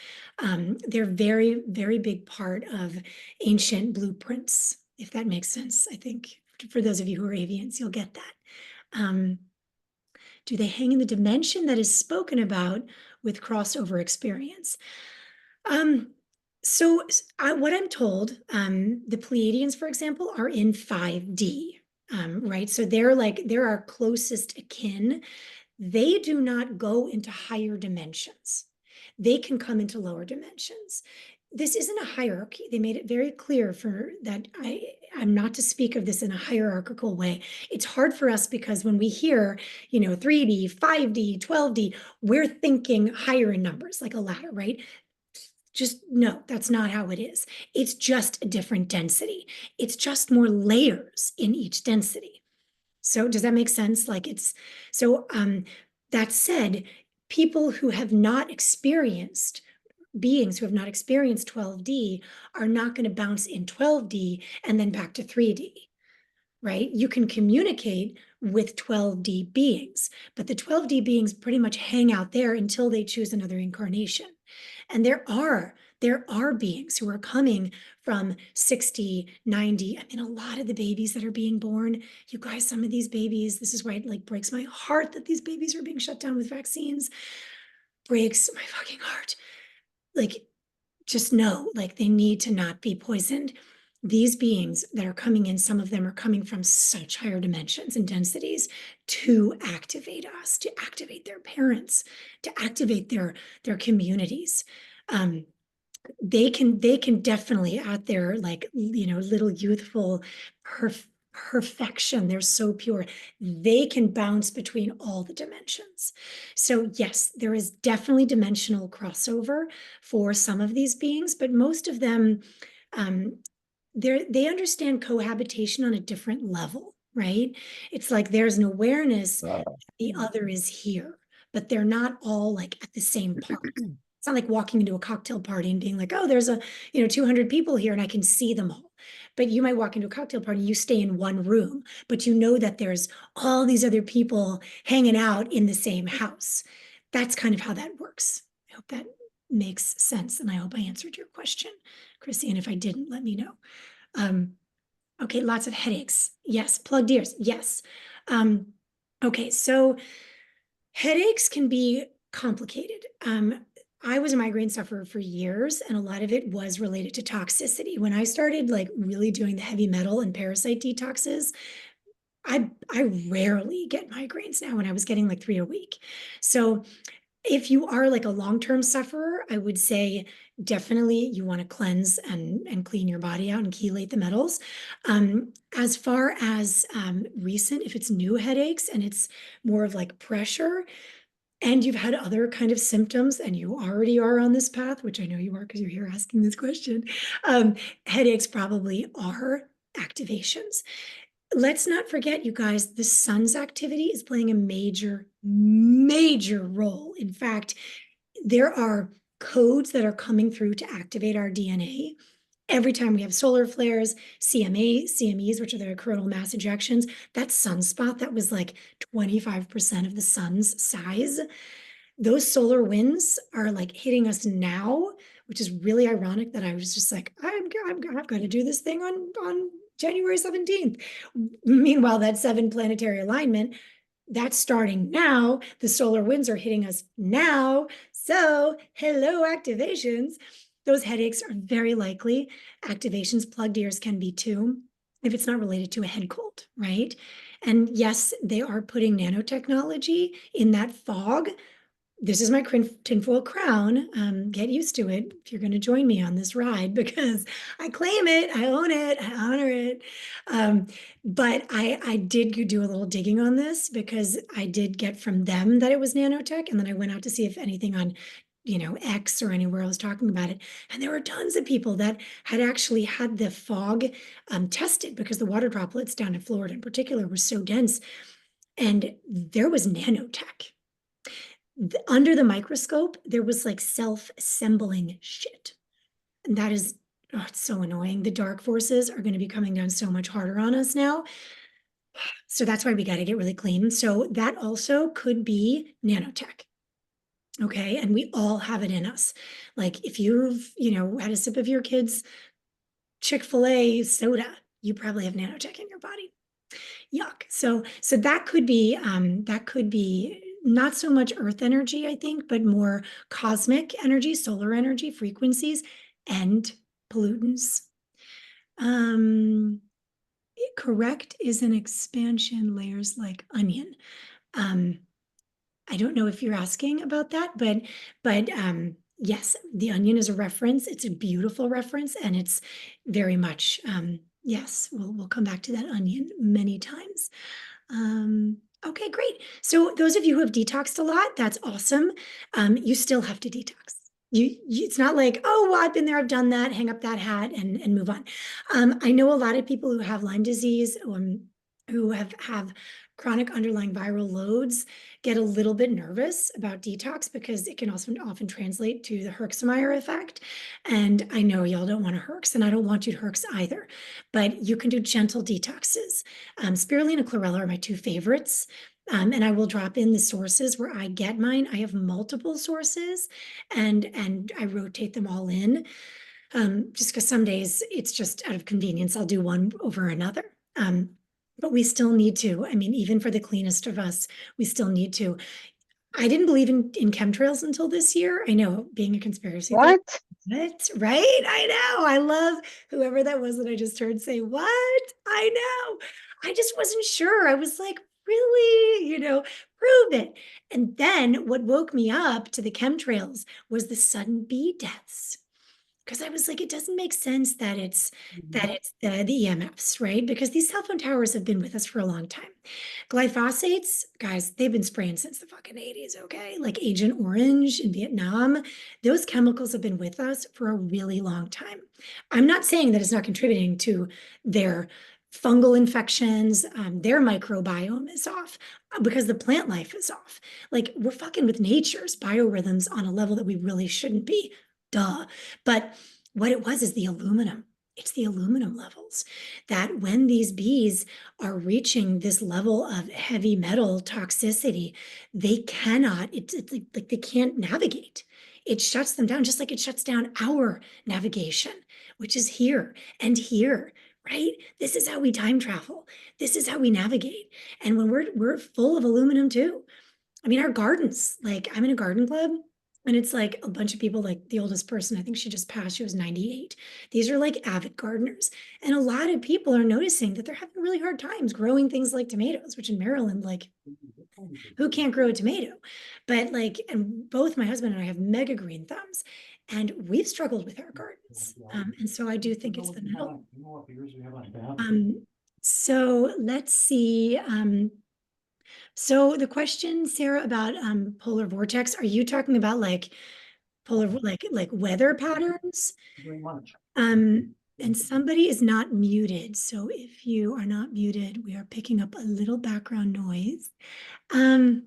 They're very, very big part of ancient blueprints, if that makes sense. I think for those of you who are avians, you'll get that. Do they hang in the dimension that is spoken about with crossover experience? So what I'm told, the Pleiadians, for example, are in 5D, right? So they're our closest akin. They do not go into higher dimensions. They can come into lower dimensions. This isn't a hierarchy. They made it very clear for that I'm not to speak of this in a hierarchical way. It's hard for us because when we hear, 3D, 5D, 12D, we're thinking higher in numbers, like a ladder, right? Just no, that's not how it is. It's just a different density. It's just more layers in each density. So does that make sense? That said, people who have not experienced beings who have not experienced 12D are not going to bounce in 12D and then back to 3D, right? You can communicate with 12D beings, but the 12D beings pretty much hang out there until they choose another incarnation. And there are beings who are coming from 60, 90. I mean, a lot of the babies that are being born, you guys, some of these babies, this is why it like breaks my heart that these babies are being shut down with vaccines. Breaks my fucking heart. Like, just know, like, they need to not be poisoned. These beings that are coming in, some of them are coming from such higher dimensions and densities to activate us, to activate their parents, to activate their communities. They can definitely at their like, little youthful perfection, they're so pure, they can bounce between all the dimensions. So yes, there is definitely dimensional crossover for some of these beings, but most of them, um, they understand cohabitation on a different level, right? It's like there's an awareness the other is here, but they're not all like at the same part. It's not like walking into a cocktail party and being like, oh, there's 200 people here and I can see them all. But you might walk into a cocktail party, you stay in one room, but you know that there's all these other people hanging out in the same house. That's kind of how that works. I hope that makes sense. And I hope I answered your question, Chrissy. And if I didn't, let me know. Okay, lots of headaches. Yes. Plugged ears. Yes. Okay, so headaches can be complicated. I was a migraine sufferer for years, and a lot of it was related to toxicity. When I started like really doing the heavy metal and parasite detoxes, I rarely get migraines now, when I was getting like 3 a week. So if you are like a long-term sufferer, I would say definitely you want to cleanse and clean your body out and chelate the metals. As far as recent, if it's new headaches and it's more of like pressure, and you've had other kind of symptoms and you already are on this path, which I know you are because you're here asking this question, headaches probably are activations. Let's not forget, you guys, the sun's activity is playing a major, major role. In fact, there are codes that are coming through to activate our DNA. Every time we have solar flares, CMEs, which are the coronal mass ejections, that sunspot that was like 25% of the sun's size, those solar winds are like hitting us now, which is really ironic that I was just like, I'm going to do this thing on January 17th. Meanwhile, that 7 planetary alignment, that's starting now. The solar winds are hitting us now. So, hello, activations. Those headaches are very likely. Activations, plugged ears can be too, if it's not related to a head cold, right? And yes, they are putting nanotechnology in that fog. This is my tinfoil crown. Get used to it if you're going to join me on this ride, because I claim it, I own it, I honor it. Um, but I did do a little digging on this because I did get from them that it was nanotech, and then I went out to see if anything on, X or anywhere I was talking about it. And there were tons of people that had actually had the fog tested, because the water droplets down in Florida in particular were so dense, and there was nanotech under the microscope. There was like self-assembling shit. And that is, oh, it's so annoying. The dark forces are going to be coming down so much harder on us now. So that's why we got to get really clean. So that also could be nanotech. Okay. And we all have it in us. Like if you've, had a sip of your kid's Chick-fil-A soda, you probably have nanotech in your body. Yuck. So that could be not so much earth energy, I think, but more cosmic energy, solar energy, frequencies, and pollutants. Um, correct is an expansion, layers like onion. Um, I don't know if you're asking about that, but yes, the onion is a reference. It's a beautiful reference, and it's very much yes, we'll come back to that onion many times. Okay, great. So those of you who have detoxed a lot, that's awesome. You still have to detox. It's not like, oh, well, I've been there, I've done that, hang up that hat and move on. I know a lot of people who have Lyme disease, who have chronic underlying viral loads, get a little bit nervous about detox because it can also often translate to the Herxheimer effect. And I know y'all don't want to Herx, and I don't want you to Herx either, but you can do gentle detoxes. Spirulina and chlorella are my two favorites. And I will drop in the sources where I get mine. I have multiple sources, and I rotate them all in. Just because some days it's just out of convenience, I'll do one over another. But we still need to. I mean, even for the cleanest of us, we still need to. I didn't believe in chemtrails until this year. I know, being a conspiracy theorist. What? What? Right? I know. I love whoever that was that I just heard say, what? I know. I just wasn't sure. I was like, really? Prove it. And then what woke me up to the chemtrails was the sudden bee deaths. Because I was like, it doesn't make sense that it's the EMFs, right? Because these cell phone towers have been with us for a long time. Glyphosates, guys, they've been spraying since the fucking 80s, okay? Like Agent Orange in Vietnam, those chemicals have been with us for a really long time. I'm not saying that it's not contributing to their fungal infections. Their microbiome is off because the plant life is off. Like, we're fucking with nature's biorhythms on a level that we really shouldn't be. Duh. But what it was is the aluminum. It's the aluminum levels that when these bees are reaching this level of heavy metal toxicity, they cannot, it's like they can't navigate. It shuts them down, just like it shuts down our navigation, which is here and here, right? This is how we time travel. This is how we navigate. And when we're full of aluminum too. I mean, our gardens, like I'm in a garden club, and it's like a bunch of people, like the oldest person, I think she just passed, she was 98. These are like avid gardeners. And a lot of people are noticing that they're having really hard times growing things like tomatoes, which in Maryland, like, who can't grow a tomato? But like, and both my husband and I have mega green thumbs, and we've struggled with our gardens. And so I do think it's the middle. So let's see. So the question, Sarah, about polar vortex, are you talking about like polar, like weather patterns? And somebody is not muted. So if you are not muted, we are picking up a little background noise. Um,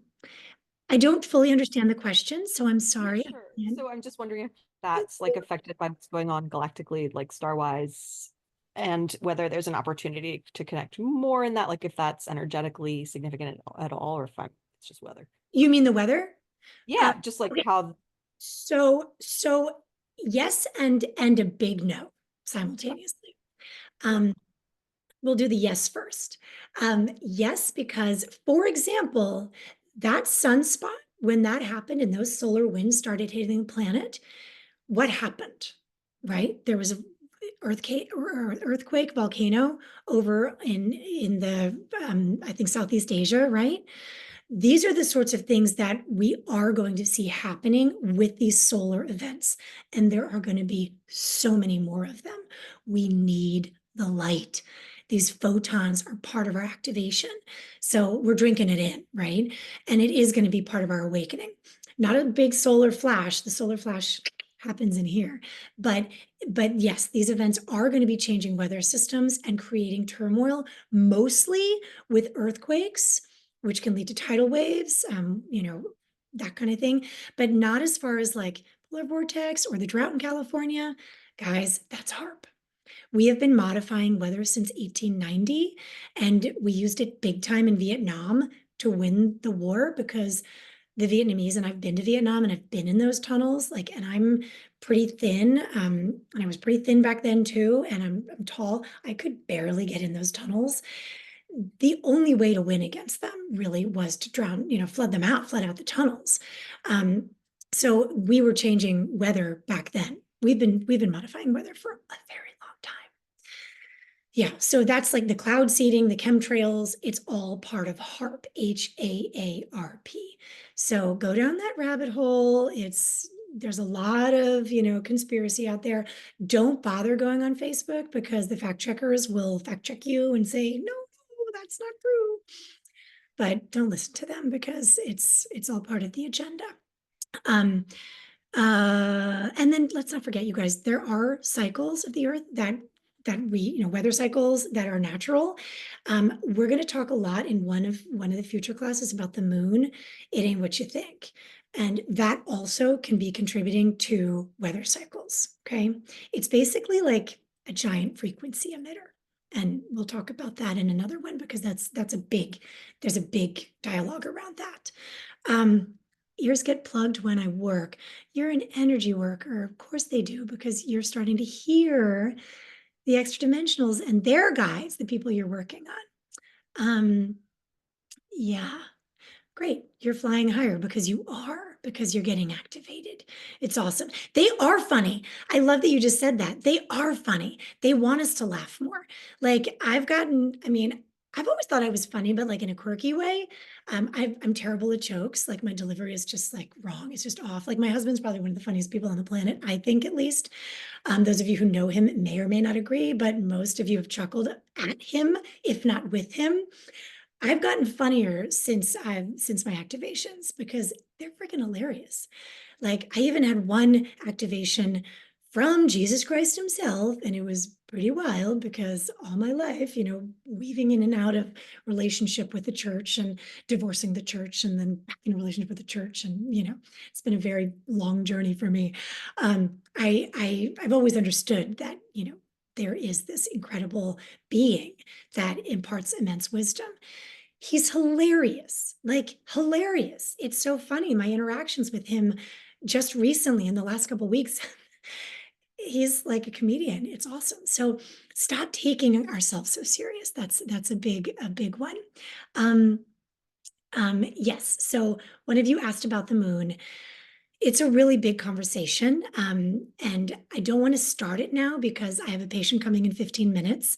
I don't fully understand the question, so I'm Yeah, sorry. sure. So I'm just wondering if that's like affected by what's going on galactically, like star-wise, and whether there's an opportunity to connect more in that, like if that's energetically significant at all, or if it's just weather. You mean the weather? Yeah, just like Okay. how. So yes, and a big no simultaneously. Um, we'll do the yes first. Yes, because for example, that sunspot when that happened and those solar winds started hitting the planet, what happened? Right? There was a earthquake volcano over in the I think Southeast Asia, right? These are the sorts of things that we are going to see happening with these solar events. And there are going to be so many more of them. We need the light. These photons are part of our activation. So we're drinking it in, right? And it is going to be part of our awakening. Not a big solar flash. The solar flash happens in here. But yes, these events are going to be changing weather systems and creating turmoil, mostly with earthquakes, which can lead to tidal waves, that kind of thing, but not as far as like polar vortex or the drought in California. Guys, that's HARP. We have been modifying weather since 1890, and we used it big time in Vietnam to win the war because the Vietnamese, and I've been to Vietnam and I've been in those tunnels, like, and I'm pretty thin, and I was pretty thin back then too, and I'm tall. I could barely get in those tunnels. The only way to win against them really was to drown, flood out the tunnels. So we were changing weather back then. We've been modifying weather for a very long time. Yeah, so that's like the cloud seeding, the chemtrails, it's all part of HARP, HAARP. So go down that rabbit hole. There's a lot of, conspiracy out there. Don't bother going on Facebook because the fact checkers will fact check you and say, no, that's not true. But don't listen to them because it's all part of the agenda. And then let's not forget, you guys, there are cycles of the earth that we, weather cycles that are natural. We're going to talk a lot in one of the future classes about the moon. It ain't what you think. And that also can be contributing to weather cycles. Okay. It's basically like a giant frequency emitter. And we'll talk about that in another one because there's a big dialogue around that. Ears get plugged when I work. You're an energy worker. Of course they do, because you're starting to hear the extra dimensionals and their guides, the people you're working on. Yeah, great. You're flying higher because you're getting activated. It's awesome. They are funny. I love that you just said that. They are funny. They want us to laugh more. Like I've always thought I was funny, but like in a quirky way. I'm terrible at jokes. Like my delivery is just like wrong. It's just off. Like my husband's probably one of the funniest people on the planet, I think at least. Those of you who know him may or may not agree, but most of you have chuckled at him, if not with him. I've gotten funnier since my activations because they're freaking hilarious. Like I even had one activation from Jesus Christ himself, and it was pretty wild because all my life, weaving in and out of relationship with the church and divorcing the church and then back in a relationship with the church. And, it's been a very long journey for me. I've always understood that, there is this incredible being that imparts immense wisdom. He's hilarious, like hilarious. It's so funny. My interactions with him just recently in the last couple of weeks, he's like a comedian. It's awesome. So stop taking ourselves so serious. That's a big one. Yes. So one of you asked about the moon. It's a really big conversation. And I don't want to start it now because I have a patient coming in 15 minutes.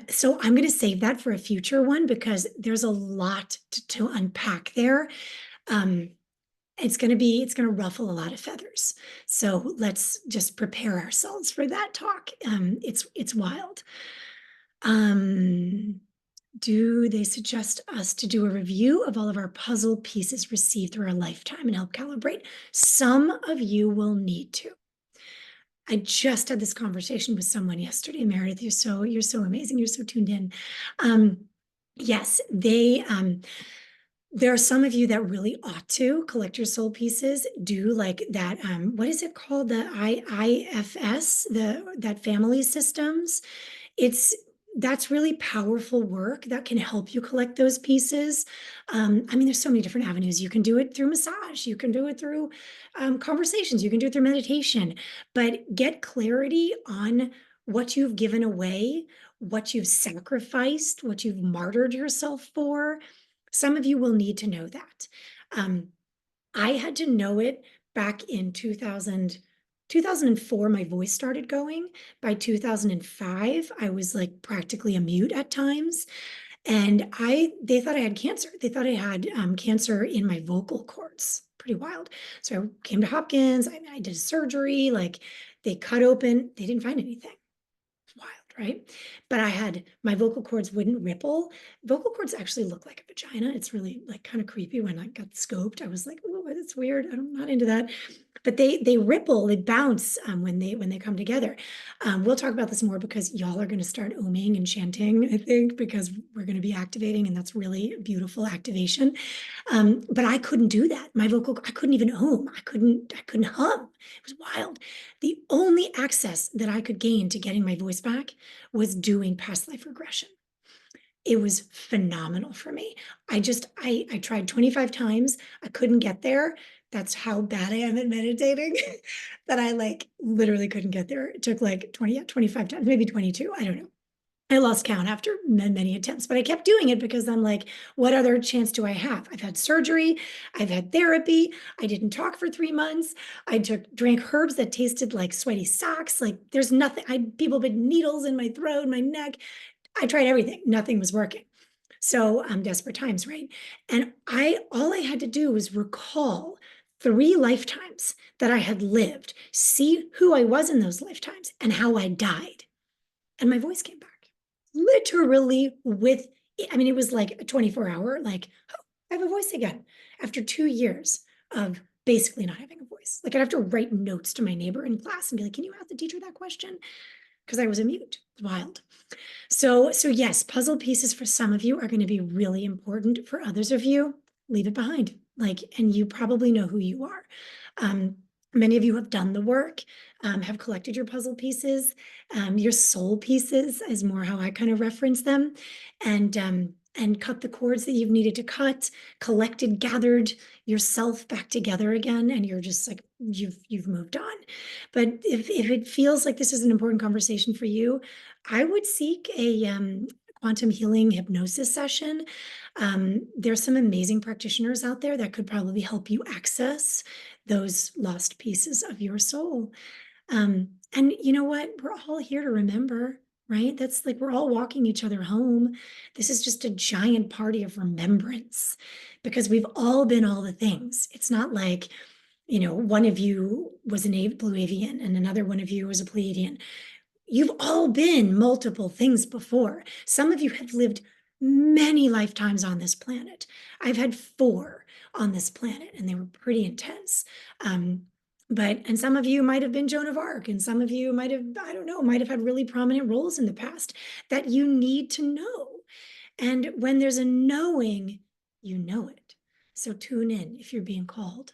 So I'm going to save that for a future one because there's a lot to unpack there. It's going to ruffle a lot of feathers. So let's just prepare ourselves for that talk. It's wild. Do they suggest us to do a review of all of our puzzle pieces received through our lifetime and help calibrate? Some of you will need to. I just had this conversation with someone yesterday, Meredith. You're so amazing. You're so tuned in. Yes, there are some of you that really ought to collect your soul pieces, do like that. What is it called? The IFS, that family systems. That's really powerful work that can help you collect those pieces. There's so many different avenues. You can do it through massage. You can do it through conversations. You can do it through meditation, but get clarity on what you've given away, what you've sacrificed, what you've martyred yourself for. Some of you will need to know that. I had to know it back in 2004. My voice started going. By 2005, I was like practically a mute at times. And they thought I had cancer. They thought I had cancer in my vocal cords. Pretty wild. So I came to Hopkins. I did surgery. Like they cut open. They didn't find anything. Wild, right? But my vocal cords wouldn't ripple. Vocal cords actually look like a vagina. It's really like kind of creepy when I got scoped. I was like, oh, that's weird. I'm not into that. But they ripple, they bounce when they come together. We'll talk about this more because y'all are going to start oming and chanting, I think, because we're going to be activating, and that's really beautiful activation. But I couldn't do that. I couldn't even ohm. I couldn't hum. It was wild. The only access that I could gain to getting my voice back was doing past life regression. It was phenomenal for me. I tried 25 times. I couldn't get there. That's how bad I am at meditating that I like literally couldn't get there. It took like 20, 25 times, maybe 22. I don't know. I lost count after many attempts, but I kept doing it because I'm like, what other chance do I have? I've had surgery, I've had therapy, I didn't talk for 3 months, drank herbs that tasted like sweaty socks. Like there's nothing, people put needles in my throat, my neck. I tried everything, nothing was working. So desperate times, right? And all I had to do was recall 3 lifetimes that I had lived, see who I was in those lifetimes and how I died. And my voice came back literally it was like a 24-hour, like, oh, I have a voice again after 2 years of basically not having a voice. Like I'd have to write notes to my neighbor in class and be like, can you ask the teacher that question? Because I was a mute. Wild. So yes, puzzle pieces for some of you are going to be really important. For others of you, leave it behind. Like, and you probably know who you are. Many of you have done the work, have collected your puzzle pieces, your soul pieces is more how I kind of reference them, and cut the cords that you've needed to cut, collected, gathered yourself back together again, and you're just like you've moved on. But if it feels like this is an important conversation for you, I would seek a quantum healing hypnosis session. There's some amazing practitioners out there that could probably help you access those lost pieces of your soul. And you know what? We're all here to remember, right? That's like we're all walking each other home. This is just a giant party of remembrance because we've all been all the things. It's not like, one of you was an blue avian and another one of you was a Pleiadian. You've all been multiple things before. Some of you have lived many lifetimes on this planet. I've had 4 on this planet, and they were pretty intense. And some of you might have been Joan of Arc, and some of you might have, I don't know, might have had really prominent roles in the past that you need to know. And when there's a knowing, you know it. So tune in if you're being called.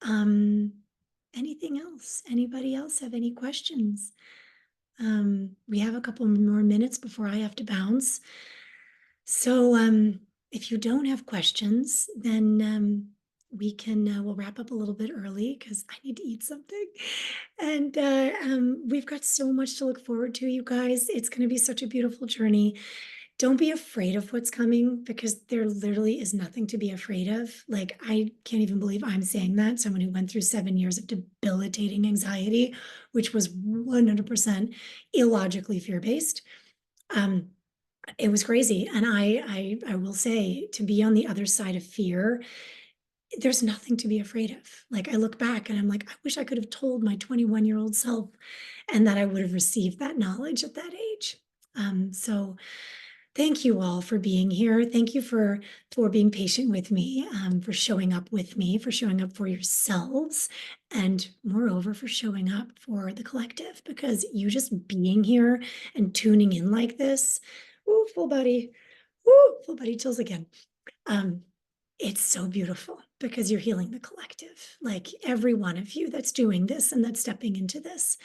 Anything else? Anybody else have any questions? We have a couple more minutes before I have to bounce. So if you don't have questions, then we'll wrap up a little bit early because I need to eat something. And we've got so much to look forward to, you guys. It's going to be such a beautiful journey. Don't be afraid of what's coming because there literally is nothing to be afraid of. Like, I can't even believe I'm saying that. Someone who went through 7 years of debilitating anxiety, which was 100% illogically fear-based. It was crazy. And I will say, to be on the other side of fear, there's nothing to be afraid of. Like, I look back and I'm like, I wish I could have told my 21-year-old self and that I would have received that knowledge at that age. So thank you all for being here. Thank you for being patient with me, for showing up with me, for showing up for yourselves, and moreover, for showing up for the collective, because you just being here and tuning in like this, full body chills again. It's so beautiful because you're healing the collective. Like every one of you that's doing this and that's stepping into this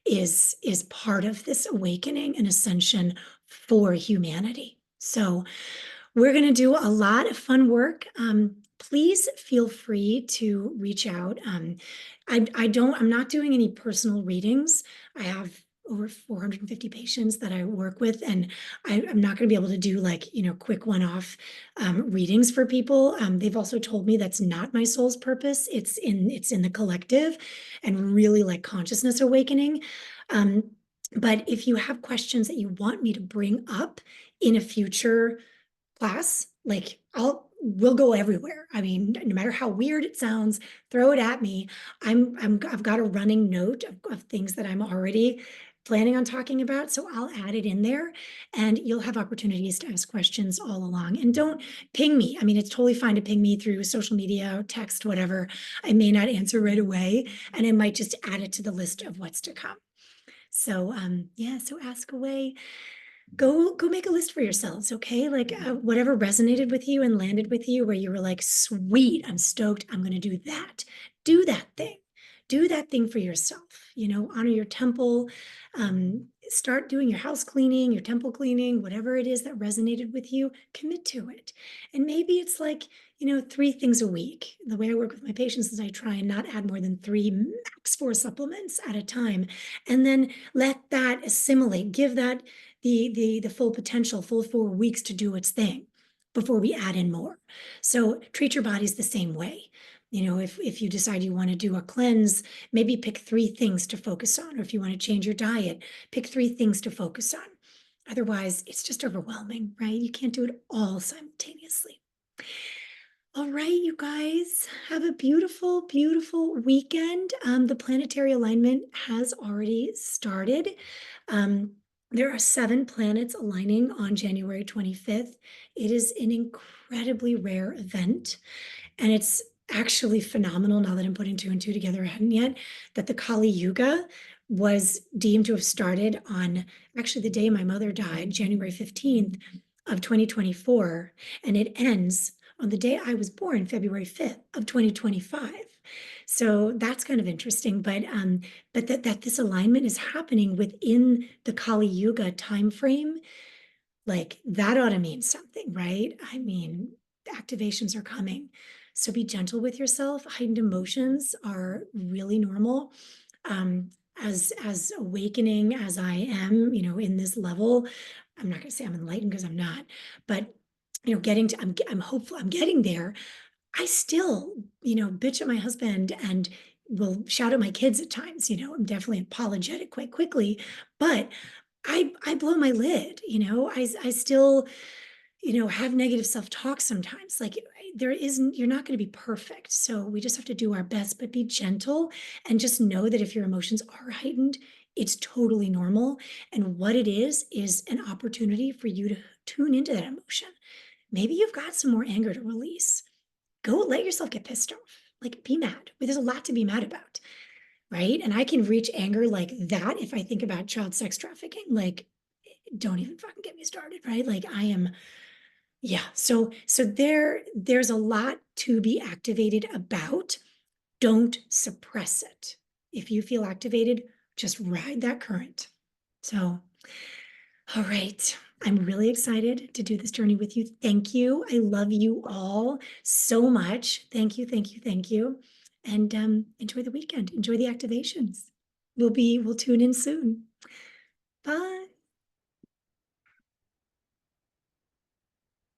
is part of this awakening and ascension for humanity. So we're going to do a lot of fun work. Please feel free to reach out. I'm not doing any personal readings. I have over 450 patients that I work with, and I'm not going to be able to do like, quick one-off readings for people. They've also told me that's not my soul's purpose. It's in the collective and really like consciousness awakening. But if you have questions that you want me to bring up in a future class, like we'll go everywhere. I mean, no matter how weird it sounds, throw it at me. I've got a running note of things that I'm already planning on talking about. So I'll add it in there and you'll have opportunities to ask questions all along. And don't ping me. I mean, it's totally fine to ping me through social media, text, whatever. I may not answer right away, and I might just add it to the list of what's to come. So yeah, so ask away. Go make a list for yourselves, okay? Like whatever resonated with you and landed with you, where you were like, sweet, I'm stoked, I'm going to do that. Do that thing. Do that thing for yourself. Honor your temple. Start doing your house cleaning, your temple cleaning, whatever it is that resonated with you, commit to it. And maybe it's like, 3 things a week. The way I work with my patients is I try and not add more than 3, max 4 supplements at a time. And then let that assimilate, give that the full potential, full 4 weeks to do its thing before we add in more. So treat your bodies the same way. If you decide you want to do a cleanse, maybe pick 3 things to focus on. Or if you want to change your diet, pick 3 things to focus on. Otherwise, it's just overwhelming, right? You can't do it all simultaneously. All right, you guys, have a beautiful, beautiful weekend. The planetary alignment has already started. There are 7 planets aligning on January 25th. It is an incredibly rare event, and it's actually phenomenal, now that I'm putting 2 and 2 together, I hadn't yet, that the Kali Yuga was deemed to have started on actually the day my mother died, January 15th of 2024, and it ends on the day I was born, February 5th of 2025. So that's kind of interesting, but that this alignment is happening within the Kali Yuga timeframe, like that ought to mean something, right? I mean, activations are coming. So be gentle with yourself. Heightened emotions are really normal. As awakening as I am, in this level, I'm not going to say I'm enlightened because I'm not, but I'm hopeful I'm getting there. I still, bitch at my husband and will shout at my kids at times. I'm definitely apologetic quite quickly, but I blow my lid. I still, have negative self-talk sometimes. Like you're not going to be perfect. So we just have to do our best, but be gentle and just know that if your emotions are heightened, it's totally normal. And what it is an opportunity for you to tune into that emotion. Maybe you've got some more anger to release. Go let yourself get pissed off. Like be mad. There's a lot to be mad about, right? And I can reach anger like that if I think about child sex trafficking. Like, don't even fucking get me started, right? Like I am, yeah. So there's a lot to be activated about. Don't suppress it. If you feel activated, just ride that current. So, all right. I'm really excited to do this journey with you. Thank you. I love you all so much. Thank you, thank you, thank you. And enjoy the weekend. Enjoy the activations. We'll tune in soon. Bye.